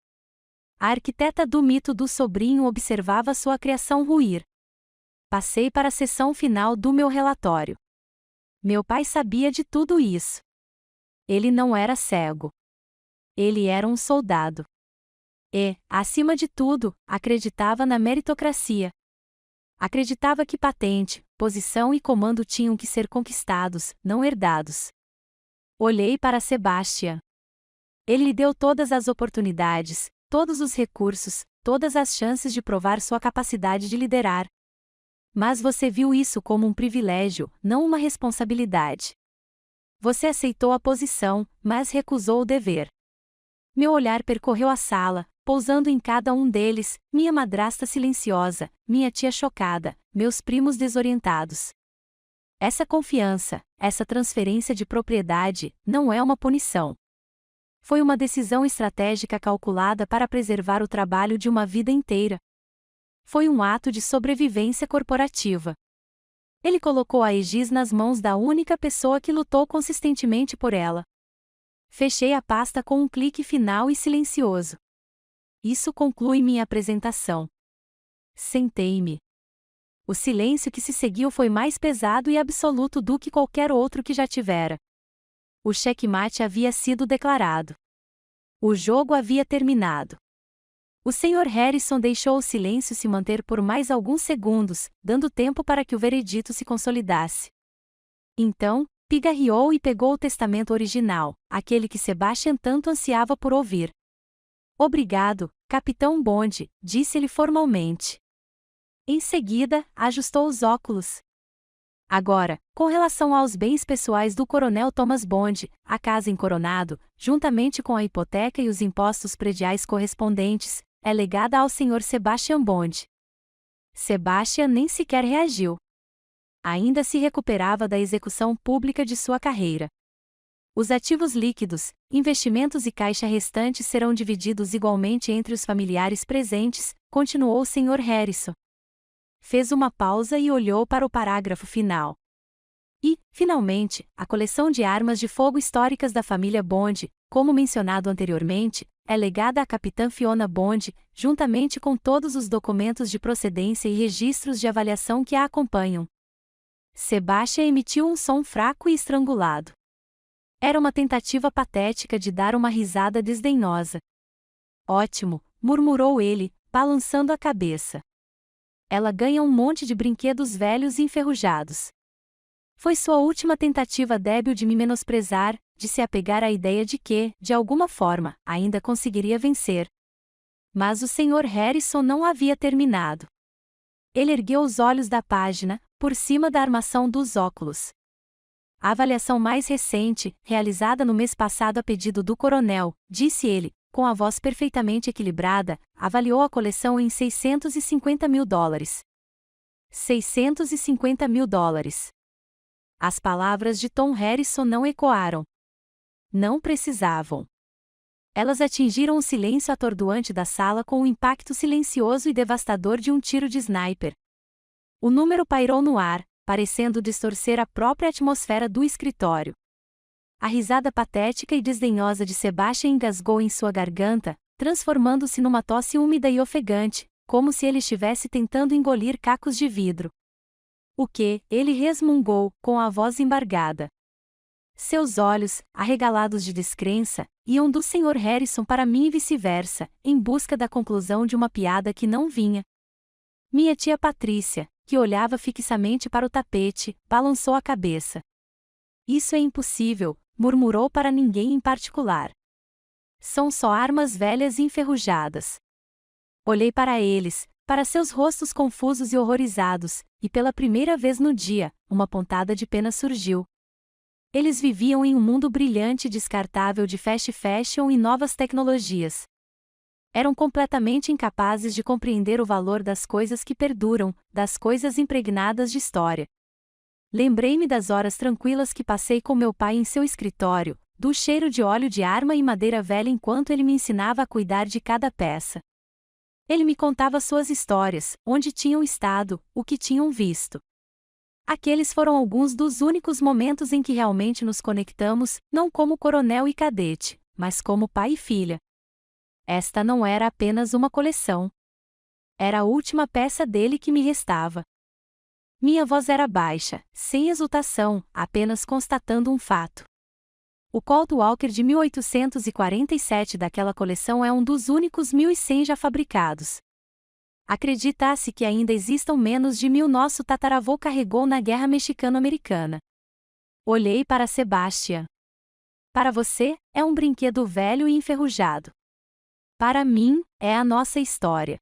A arquiteta do mito do sobrinho observava sua criação ruir. Passei para a seção final do meu relatório. Meu pai sabia de tudo isso. Ele não era cego. Ele era um soldado. E, acima de tudo, acreditava na meritocracia. Acreditava que patente, posição e comando tinham que ser conquistados, não herdados. Olhei para Sebastian. Ele lhe deu todas as oportunidades, todos os recursos, todas as chances de provar sua capacidade de liderar. Mas você viu isso como um privilégio, não uma responsabilidade. Você aceitou a posição, mas recusou o dever. Meu olhar percorreu a sala, pousando em cada um deles, minha madrasta silenciosa, minha tia chocada, meus primos desorientados. Essa confiança, essa transferência de propriedade, não é uma punição. Foi uma decisão estratégica calculada para preservar o trabalho de uma vida inteira. Foi um ato de sobrevivência corporativa. Ele colocou a Aegis nas mãos da única pessoa que lutou consistentemente por ela. Fechei a pasta com um clique final e silencioso. Isso conclui minha apresentação. Sentei-me. O silêncio que se seguiu foi mais pesado e absoluto do que qualquer outro que já tivera. O checkmate havia sido declarado. O jogo havia terminado. O Sr. Harrison deixou o silêncio se manter por mais alguns segundos, dando tempo para que o veredito se consolidasse. Então, pigarreou e pegou o testamento original, aquele que Sebastian tanto ansiava por ouvir. Obrigado, Capitão Bond, disse-lhe formalmente. Em seguida, ajustou os óculos. Agora, com relação aos bens pessoais do coronel Thomas Bond, a casa em Coronado, juntamente com a hipoteca e os impostos prediais correspondentes, é legada ao Sr. Sebastian Bond. Sebastian nem sequer reagiu. Ainda se recuperava da execução pública de sua carreira. Os ativos líquidos, investimentos e caixa restantes serão divididos igualmente entre os familiares presentes, continuou o Sr. Harrison. Fez uma pausa e olhou para o parágrafo final. E, finalmente, a coleção de armas de fogo históricas da família Bond, como mencionado anteriormente, é legada à capitã Fiona Bond, juntamente com todos os documentos de procedência e registros de avaliação que a acompanham. Sebastian emitiu um som fraco e estrangulado. Era uma tentativa patética de dar uma risada desdenhosa. Ótimo, murmurou ele, balançando a cabeça. Ela ganha um monte de brinquedos velhos e enferrujados. Foi sua última tentativa débil de me menosprezar, de se apegar à ideia de que, de alguma forma, ainda conseguiria vencer. Mas o Sr. Harrison não havia terminado. Ele ergueu os olhos da página, por cima da armação dos óculos. A avaliação mais recente, realizada no mês passado a pedido do coronel, disse ele, com a voz perfeitamente equilibrada, avaliou a coleção em $650 mil. $650 mil. As palavras de Tom Harrison não ecoaram. Não precisavam. Elas atingiram o silêncio atordoante da sala com o impacto silencioso e devastador de um tiro de sniper. O número pairou no ar, parecendo distorcer a própria atmosfera do escritório. A risada patética e desdenhosa de Sebastian engasgou em sua garganta, transformando-se numa tosse úmida e ofegante, como se ele estivesse tentando engolir cacos de vidro. O que? Ele resmungou, com a voz embargada. Seus olhos, arregalados de descrença, iam do Sr. Harrison para mim e vice-versa, em busca da conclusão de uma piada que não vinha. Minha tia Patrícia, que olhava fixamente para o tapete, balançou a cabeça. Isso é impossível, murmurou para ninguém em particular. São só armas velhas e enferrujadas. Olhei para eles, para seus rostos confusos e horrorizados, e pela primeira vez no dia, uma pontada de pena surgiu. Eles viviam em um mundo brilhante e descartável de fast fashion e novas tecnologias. Eram completamente incapazes de compreender o valor das coisas que perduram, das coisas impregnadas de história. Lembrei-me das horas tranquilas que passei com meu pai em seu escritório, do cheiro de óleo de arma e madeira velha enquanto ele me ensinava a cuidar de cada peça. Ele me contava suas histórias, onde tinham estado, o que tinham visto. Aqueles foram alguns dos únicos momentos em que realmente nos conectamos, não como coronel e cadete, mas como pai e filha. Esta não era apenas uma coleção. Era a última peça dele que me restava. Minha voz era baixa, sem exultação, apenas constatando um fato. O Colt Walker de 1847 daquela coleção é um dos únicos 1.100 já fabricados. Acredita-se que ainda existam menos de 1.000 nosso tataravô carregou na Guerra Mexicano-Americana. Olhei para Sebastian. Para você, é um brinquedo velho e enferrujado. Para mim, é a nossa história.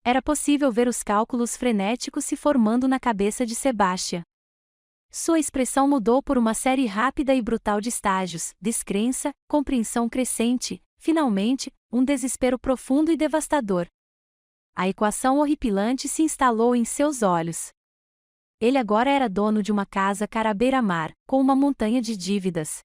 Era possível ver os cálculos frenéticos se formando na cabeça de Sebastian. Sua expressão mudou por uma série rápida e brutal de estágios, descrença, compreensão crescente, finalmente, um desespero profundo e devastador. A equação horripilante se instalou em seus olhos. Ele agora era dono de uma casa cara à beira-mar, com uma montanha de dívidas.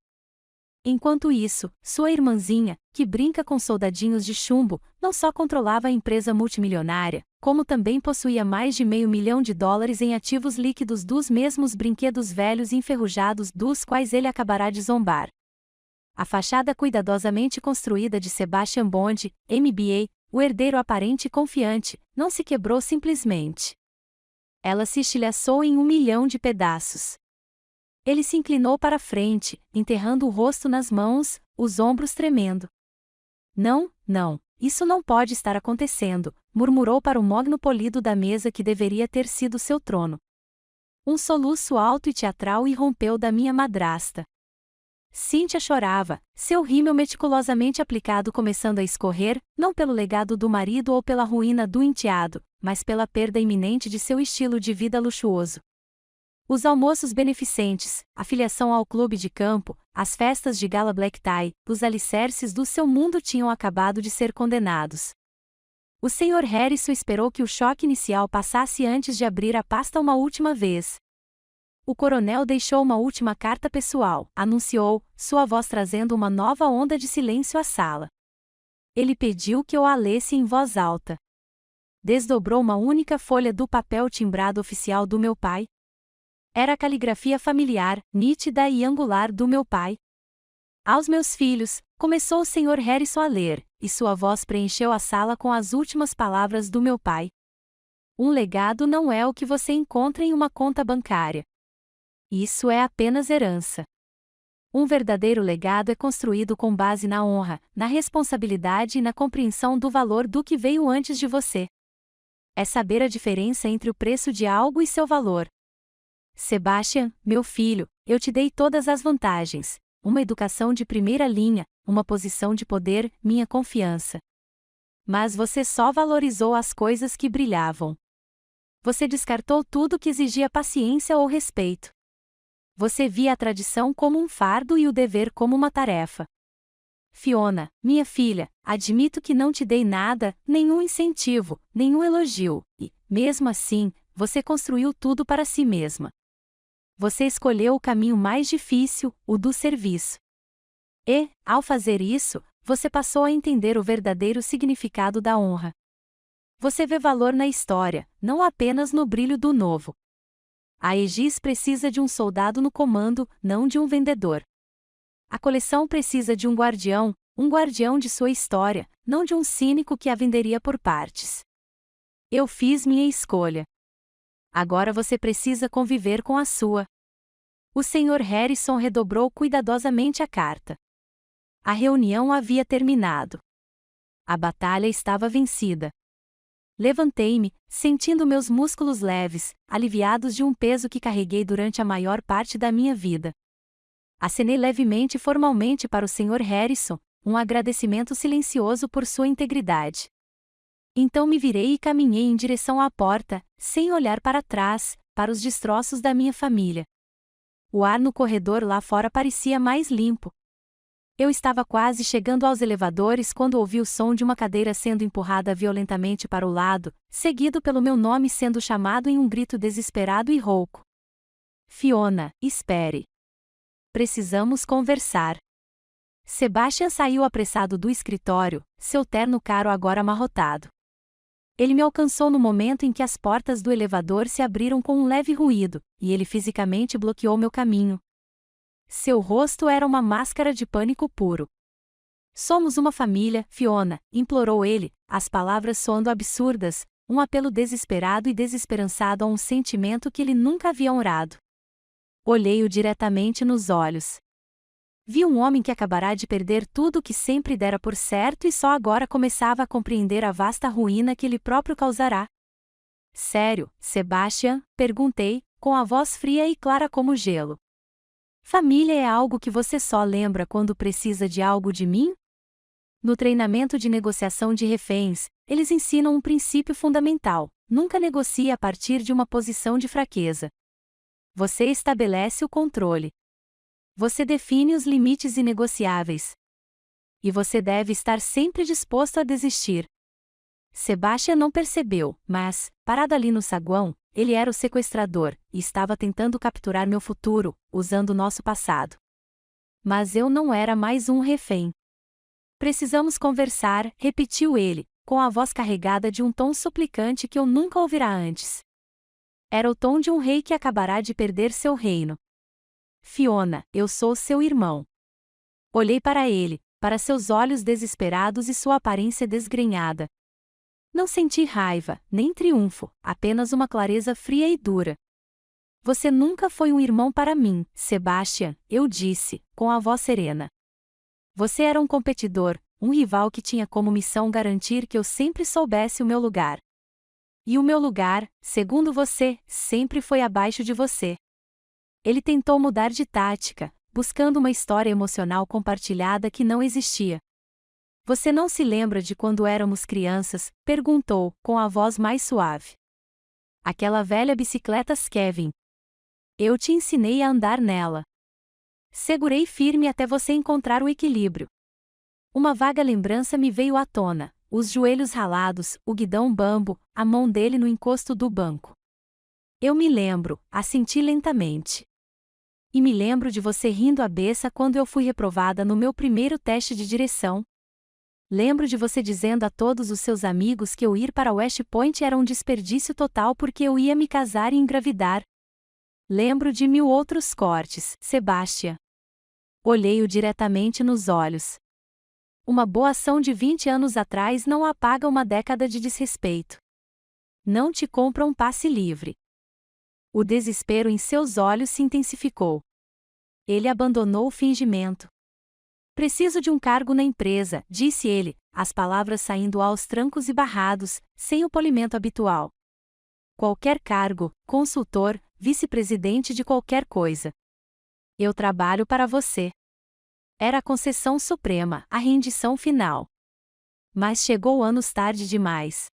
Enquanto isso, sua irmãzinha, que brinca com soldadinhos de chumbo, não só controlava a empresa multimilionária, como também possuía mais de $500 mil em ativos líquidos dos mesmos brinquedos velhos e enferrujados dos quais ele acabará de zombar. A fachada cuidadosamente construída de Sebastian Bond, MBA, o herdeiro aparente e confiante, não se quebrou simplesmente. Ela se estilhaçou em 1 milhão de pedaços. Ele se inclinou para frente, enterrando o rosto nas mãos, os ombros tremendo. Não, não, isso não pode estar acontecendo, murmurou para o mogno polido da mesa que deveria ter sido seu trono. Um soluço alto e teatral irrompeu da minha madrasta. Cíntia chorava, seu rímel meticulosamente aplicado começando a escorrer, não pelo legado do marido ou pela ruína do enteado, mas pela perda iminente de seu estilo de vida luxuoso. Os almoços beneficentes, a filiação ao clube de campo, as festas de gala black tie, os alicerces do seu mundo tinham acabado de ser condenados. O Sr. Harrison esperou que o choque inicial passasse antes de abrir a pasta uma última vez. O coronel deixou uma última carta pessoal, anunciou, sua voz trazendo uma nova onda de silêncio à sala. Ele pediu que eu a lesse em voz alta. Desdobrou uma única folha do papel timbrado oficial do meu pai. Era a caligrafia familiar, nítida e angular do meu pai. Aos meus filhos, começou o Sr. Harrison a ler, e sua voz preencheu a sala com as últimas palavras do meu pai. Um legado não é o que você encontra em uma conta bancária. Isso é apenas herança. Um verdadeiro legado é construído com base na honra, na responsabilidade e na compreensão do valor do que veio antes de você. É saber a diferença entre o preço de algo e seu valor. Sebastian, meu filho, eu te dei todas as vantagens, uma educação de primeira linha, uma posição de poder, minha confiança. Mas você só valorizou as coisas que brilhavam. Você descartou tudo que exigia paciência ou respeito. Você via a tradição como um fardo e o dever como uma tarefa. Fiona, minha filha, admito que não te dei nada, nenhum incentivo, nenhum elogio, e, mesmo assim, você construiu tudo para si mesma. Você escolheu o caminho mais difícil, o do serviço. E, ao fazer isso, você passou a entender o verdadeiro significado da honra. Você vê valor na história, não apenas no brilho do novo. A Aegis precisa de um soldado no comando, não de um vendedor. A coleção precisa de um guardião de sua história, não de um cínico que a venderia por partes. Eu fiz minha escolha. Agora você precisa conviver com a sua. O Sr. Harrison redobrou cuidadosamente a carta. A reunião havia terminado. A batalha estava vencida. Levantei-me, sentindo meus músculos leves, aliviados de um peso que carreguei durante a maior parte da minha vida. Acenei levemente e formalmente para o Sr. Harrison, um agradecimento silencioso por sua integridade. Então me virei e caminhei em direção à porta, sem olhar para trás, para os destroços da minha família. O ar no corredor lá fora parecia mais limpo. Eu estava quase chegando aos elevadores quando ouvi o som de uma cadeira sendo empurrada violentamente para o lado, seguido pelo meu nome sendo chamado em um grito desesperado e rouco. Fiona, espere. Precisamos conversar. Sebastian saiu apressado do escritório, seu terno caro agora amarrotado. Ele me alcançou no momento em que as portas do elevador se abriram com um leve ruído, e ele fisicamente bloqueou meu caminho. Seu rosto era uma máscara de pânico puro. Somos uma família, Fiona, implorou ele, as palavras soando absurdas, um apelo desesperado e desesperançado a um sentimento que ele nunca havia honrado. Olhei-o diretamente nos olhos. Vi um homem que acabará de perder tudo o que sempre dera por certo e só agora começava a compreender a vasta ruína que ele próprio causará. Sério, Sebastian? Perguntei, com a voz fria e clara como gelo. Família é algo que você só lembra quando precisa de algo de mim? No treinamento de negociação de reféns, eles ensinam um princípio fundamental: nunca negocie a partir de uma posição de fraqueza. Você estabelece o controle. Você define os limites inegociáveis. E você deve estar sempre disposto a desistir. Sebastian não percebeu, mas, parado ali no saguão, ele era o sequestrador, e estava tentando capturar meu futuro, usando nosso passado. Mas eu não era mais um refém. Precisamos conversar, repetiu ele, com a voz carregada de um tom suplicante que eu nunca ouvira antes. Era o tom de um rei que acabará de perder seu reino. Fiona, eu sou seu irmão. Olhei para ele, para seus olhos desesperados e sua aparência desgrenhada. Não senti raiva, nem triunfo, apenas uma clareza fria e dura. Você nunca foi um irmão para mim, Sebastian, eu disse, com a voz serena. Você era um competidor, um rival que tinha como missão garantir que eu sempre soubesse o meu lugar. E o meu lugar, segundo você, sempre foi abaixo de você. Ele tentou mudar de tática, buscando uma história emocional compartilhada que não existia. Você não se lembra de quando éramos crianças? Perguntou, com a voz mais suave. Aquela velha bicicleta Kevin. Eu te ensinei a andar nela. Segurei firme até você encontrar o equilíbrio. Uma vaga lembrança me veio à tona, os joelhos ralados, o guidão bambo, a mão dele no encosto do banco. Eu me lembro, assenti lentamente. E me lembro de você rindo à beça quando eu fui reprovada no meu primeiro teste de direção. Lembro de você dizendo a todos os seus amigos que eu ir para West Point era um desperdício total porque eu ia me casar e engravidar. Lembro de 1000 outros cortes, Sebastian. Olhei-o diretamente nos olhos. Uma boa ação de 20 anos atrás não apaga uma década de desrespeito. Não te compra um passe livre. O desespero em seus olhos se intensificou. Ele abandonou o fingimento. Preciso de um cargo na empresa, disse ele, as palavras saindo aos trancos e barrados, sem o polimento habitual. Qualquer cargo, consultor, vice-presidente de qualquer coisa. Eu trabalho para você. Era a concessão suprema, a rendição final. Mas chegou anos tarde demais.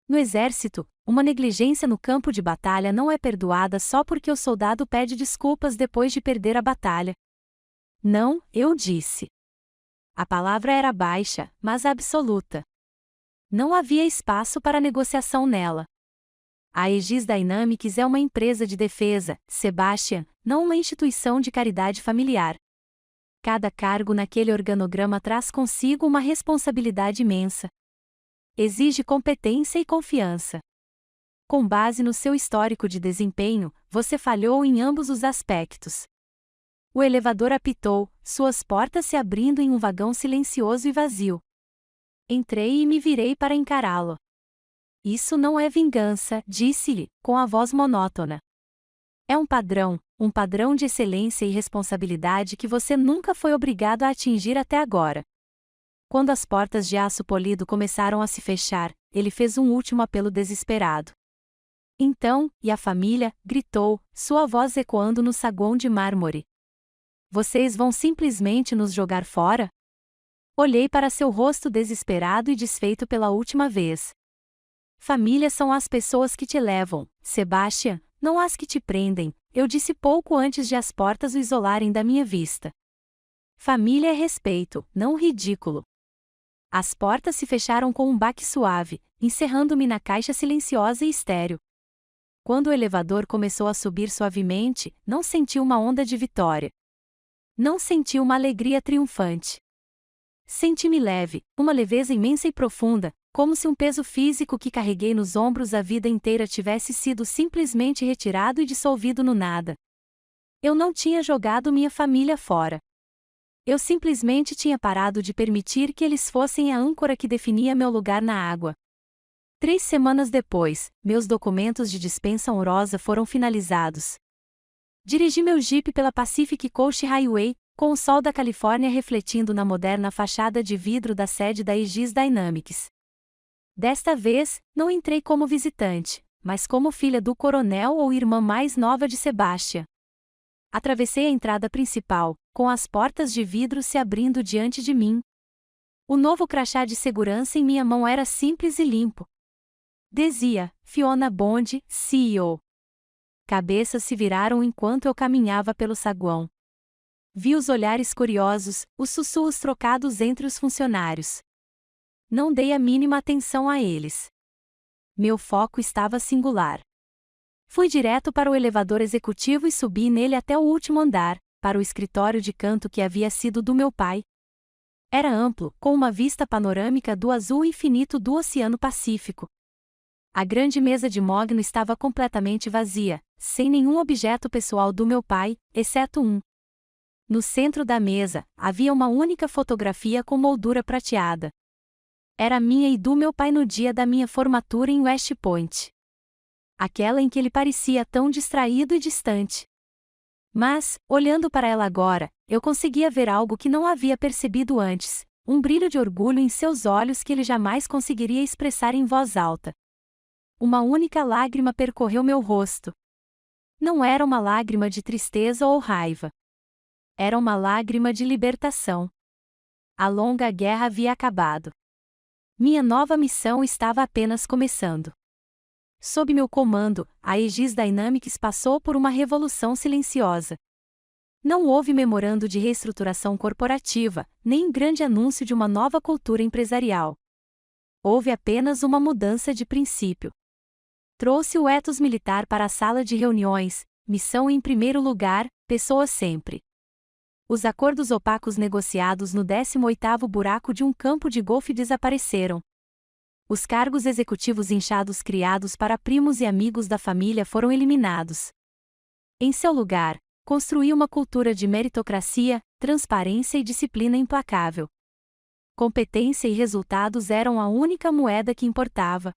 No exército, uma negligência no campo de batalha não é perdoada só porque o soldado pede desculpas depois de perder a batalha. Não, eu disse. A palavra era baixa, mas absoluta. Não havia espaço para negociação nela. A Aegis Dynamics é uma empresa de defesa, Sebastian, não uma instituição de caridade familiar. Cada cargo naquele organograma traz consigo uma responsabilidade imensa. Exige competência e confiança. Com base no seu histórico de desempenho, você falhou em ambos os aspectos. O elevador apitou, suas portas se abrindo em um vagão silencioso e vazio. Entrei e me virei para encará-lo. Isso não é vingança, disse-lhe, com a voz monótona. É um padrão de excelência e responsabilidade que você nunca foi obrigado a atingir até agora. Quando as portas de aço polido começaram a se fechar, ele fez um último apelo desesperado. Então, e a família? Gritou, sua voz ecoando no saguão de mármore. Vocês vão simplesmente nos jogar fora? Olhei para seu rosto desesperado e desfeito pela última vez. Famílias são as pessoas que te levam, Sebastian, não as que te prendem, eu disse pouco antes de as portas o isolarem da minha vista. Família é respeito, não ridículo. As portas se fecharam com um baque suave, encerrando-me na caixa silenciosa e estéril. Quando o elevador começou a subir suavemente, não senti uma onda de vitória. Não senti uma alegria triunfante. Senti-me leve, uma leveza imensa e profunda, como se um peso físico que carreguei nos ombros a vida inteira tivesse sido simplesmente retirado e dissolvido no nada. Eu não tinha jogado minha família fora. Eu simplesmente tinha parado de permitir que eles fossem a âncora que definia meu lugar na água. 3 semanas depois, meus documentos de dispensa honrosa foram finalizados. Dirigi meu Jeep pela Pacific Coast Highway, com o sol da Califórnia refletindo na moderna fachada de vidro da sede da Aegis Dynamics. Desta vez, não entrei como visitante, mas como filha do coronel ou irmã mais nova de Sebastian. Atravessei a entrada principal, com as portas de vidro se abrindo diante de mim. O novo crachá de segurança em minha mão era simples e limpo. Dizia, Fiona Bond, CEO. Cabeças se viraram enquanto eu caminhava pelo saguão. Vi os olhares curiosos, os sussurros trocados entre os funcionários. Não dei a mínima atenção a eles. Meu foco estava singular. Fui direto para o elevador executivo e subi nele até o último andar, para o escritório de canto que havia sido do meu pai. Era amplo, com uma vista panorâmica do azul infinito do Oceano Pacífico. A grande mesa de mogno estava completamente vazia, sem nenhum objeto pessoal do meu pai, exceto um. No centro da mesa, havia uma única fotografia com moldura prateada. Era minha e do meu pai no dia da minha formatura em West Point. Aquela em que ele parecia tão distraído e distante. Mas, olhando para ela agora, eu conseguia ver algo que não havia percebido antes, um brilho de orgulho em seus olhos que ele jamais conseguiria expressar em voz alta. Uma única lágrima percorreu meu rosto. Não era uma lágrima de tristeza ou raiva. Era uma lágrima de libertação. A longa guerra havia acabado. Minha nova missão estava apenas começando. Sob meu comando, a Aegis Dynamics passou por uma revolução silenciosa. Não houve memorando de reestruturação corporativa, nem grande anúncio de uma nova cultura empresarial. Houve apenas uma mudança de princípio. Trouxe o ethos militar para a sala de reuniões, missão em primeiro lugar, pessoas sempre. Os acordos opacos negociados no 18º buraco de um campo de golfe desapareceram. Os cargos executivos inchados criados para primos e amigos da família foram eliminados. Em seu lugar, construí uma cultura de meritocracia, transparência e disciplina implacável. Competência e resultados eram a única moeda que importava.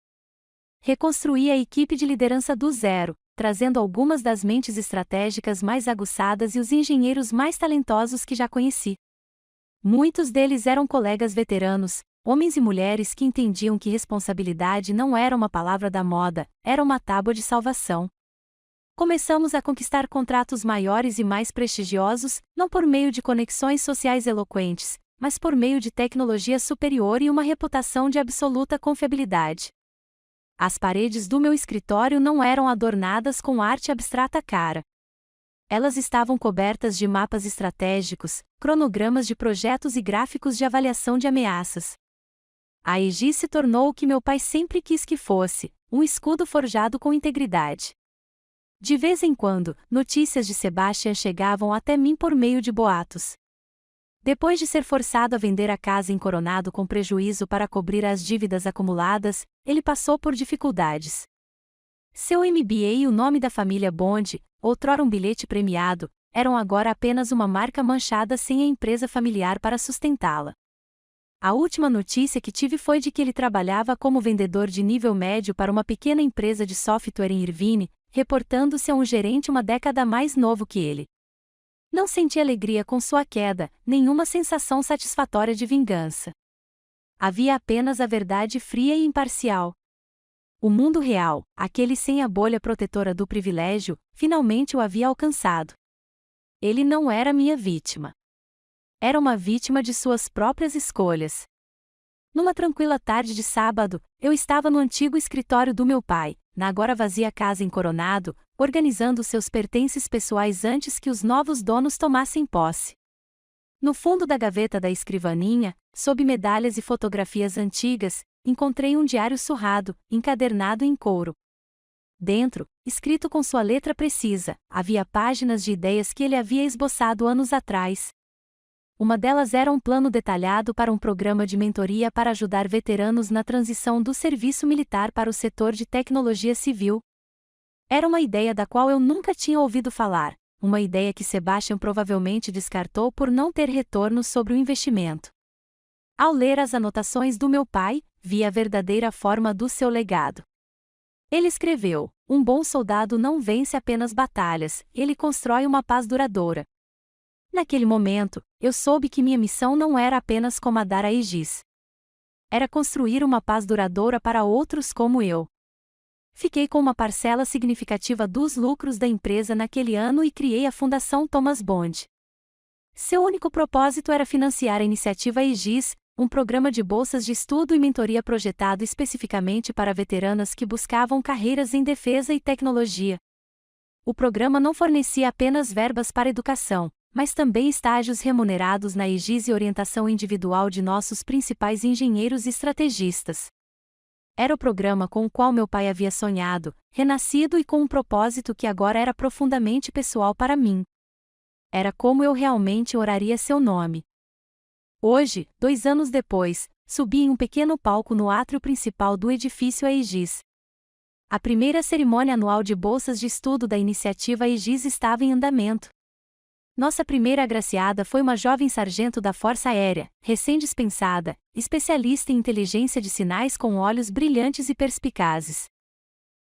Reconstruí a equipe de liderança do zero, trazendo algumas das mentes estratégicas mais aguçadas e os engenheiros mais talentosos que já conheci. Muitos deles eram colegas veteranos, homens e mulheres que entendiam que responsabilidade não era uma palavra da moda, era uma tábua de salvação. Começamos a conquistar contratos maiores e mais prestigiosos, não por meio de conexões sociais eloquentes, mas por meio de tecnologia superior e uma reputação de absoluta confiabilidade. As paredes do meu escritório não eram adornadas com arte abstrata cara. Elas estavam cobertas de mapas estratégicos, cronogramas de projetos e gráficos de avaliação de ameaças. A Aegis se tornou o que meu pai sempre quis que fosse, um escudo forjado com integridade. De vez em quando, notícias de Sebastian chegavam até mim por meio de boatos. Depois de ser forçado a vender a casa em Coronado com prejuízo para cobrir as dívidas acumuladas, ele passou por dificuldades. Seu MBA e o nome da família Bond, outrora um bilhete premiado, eram agora apenas uma marca manchada sem a empresa familiar para sustentá-la. A última notícia que tive foi de que ele trabalhava como vendedor de nível médio para uma pequena empresa de software em Irvine, reportando-se a um gerente uma década mais novo que ele. Não senti alegria com sua queda, nenhuma sensação satisfatória de vingança. Havia apenas a verdade fria e imparcial. O mundo real, aquele sem a bolha protetora do privilégio, finalmente o havia alcançado. Ele não era minha vítima. Era uma vítima de suas próprias escolhas. Numa tranquila tarde de sábado, eu estava no antigo escritório do meu pai, na agora vazia casa em Coronado, organizando seus pertences pessoais antes que os novos donos tomassem posse. No fundo da gaveta da escrivaninha, sob medalhas e fotografias antigas, encontrei um diário surrado, encadernado em couro. Dentro, escrito com sua letra precisa, havia páginas de ideias que ele havia esboçado anos atrás. Uma delas era um plano detalhado para um programa de mentoria para ajudar veteranos na transição do serviço militar para o setor de tecnologia civil. Era uma ideia da qual eu nunca tinha ouvido falar, uma ideia que Sebastian provavelmente descartou por não ter retorno sobre o investimento. Ao ler as anotações do meu pai, vi a verdadeira forma do seu legado. Ele escreveu: um bom soldado não vence apenas batalhas, ele constrói uma paz duradoura. Naquele momento, eu soube que minha missão não era apenas comandar a Aegis. Era construir uma paz duradoura para outros como eu. Fiquei com uma parcela significativa dos lucros da empresa naquele ano e criei a Fundação Thomas Bond. Seu único propósito era financiar a iniciativa Aegis, um programa de bolsas de estudo e mentoria projetado especificamente para veteranas que buscavam carreiras em defesa e tecnologia. O programa não fornecia apenas verbas para educação, mas também estágios remunerados na Aegis e orientação individual de nossos principais engenheiros e estrategistas. Era o programa com o qual meu pai havia sonhado, renascido e com um propósito que agora era profundamente pessoal para mim. Era como eu realmente oraria seu nome. Hoje, 2 anos depois, subi em um pequeno palco no átrio principal do edifício Aegis. A primeira cerimônia anual de bolsas de estudo da iniciativa Aegis estava em andamento. Nossa primeira agraciada foi uma jovem sargento da Força Aérea, recém-dispensada, especialista em inteligência de sinais com olhos brilhantes e perspicazes.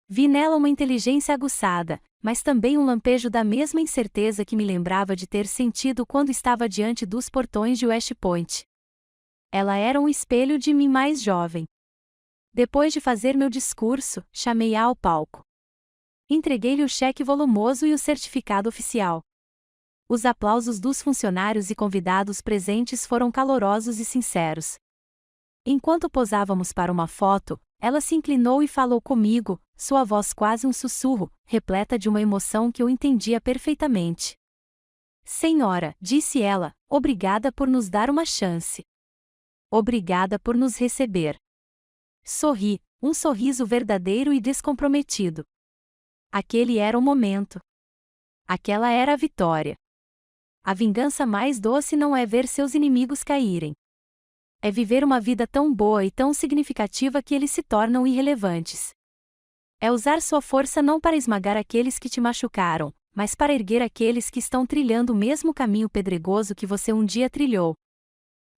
Vi nela uma inteligência aguçada, mas também um lampejo da mesma incerteza que me lembrava de ter sentido quando estava diante dos portões de West Point. Ela era um espelho de mim mais jovem. Depois de fazer meu discurso, chamei-a ao palco. Entreguei-lhe o cheque volumoso e o certificado oficial. Os aplausos dos funcionários e convidados presentes foram calorosos e sinceros. Enquanto posávamos para uma foto, ela se inclinou e falou comigo, sua voz quase um sussurro, repleta de uma emoção que eu entendia perfeitamente. Senhora, disse ela, obrigada por nos dar uma chance. Obrigada por nos receber. Sorri, um sorriso verdadeiro e descomprometido. Aquele era o momento. Aquela era a vitória. A vingança mais doce não é ver seus inimigos caírem. É viver uma vida tão boa e tão significativa que eles se tornam irrelevantes. É usar sua força não para esmagar aqueles que te machucaram, mas para erguer aqueles que estão trilhando o mesmo caminho pedregoso que você um dia trilhou.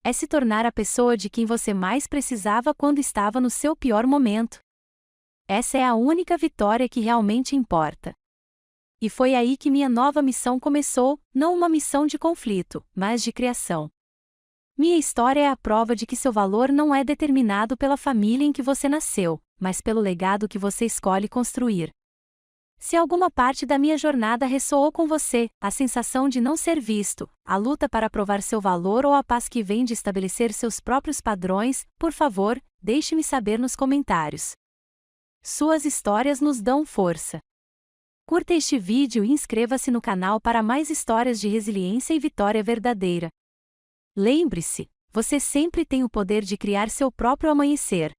É se tornar a pessoa de quem você mais precisava quando estava no seu pior momento. Essa é a única vitória que realmente importa. E foi aí que minha nova missão começou, não uma missão de conflito, mas de criação. Minha história é a prova de que seu valor não é determinado pela família em que você nasceu, mas pelo legado que você escolhe construir. Se alguma parte da minha jornada ressoou com você, a sensação de não ser visto, a luta para provar seu valor ou a paz que vem de estabelecer seus próprios padrões, por favor, deixe-me saber nos comentários. Suas histórias nos dão força. Curta este vídeo e inscreva-se no canal para mais histórias de resiliência e vitória verdadeira. Lembre-se, você sempre tem o poder de criar seu próprio amanhecer.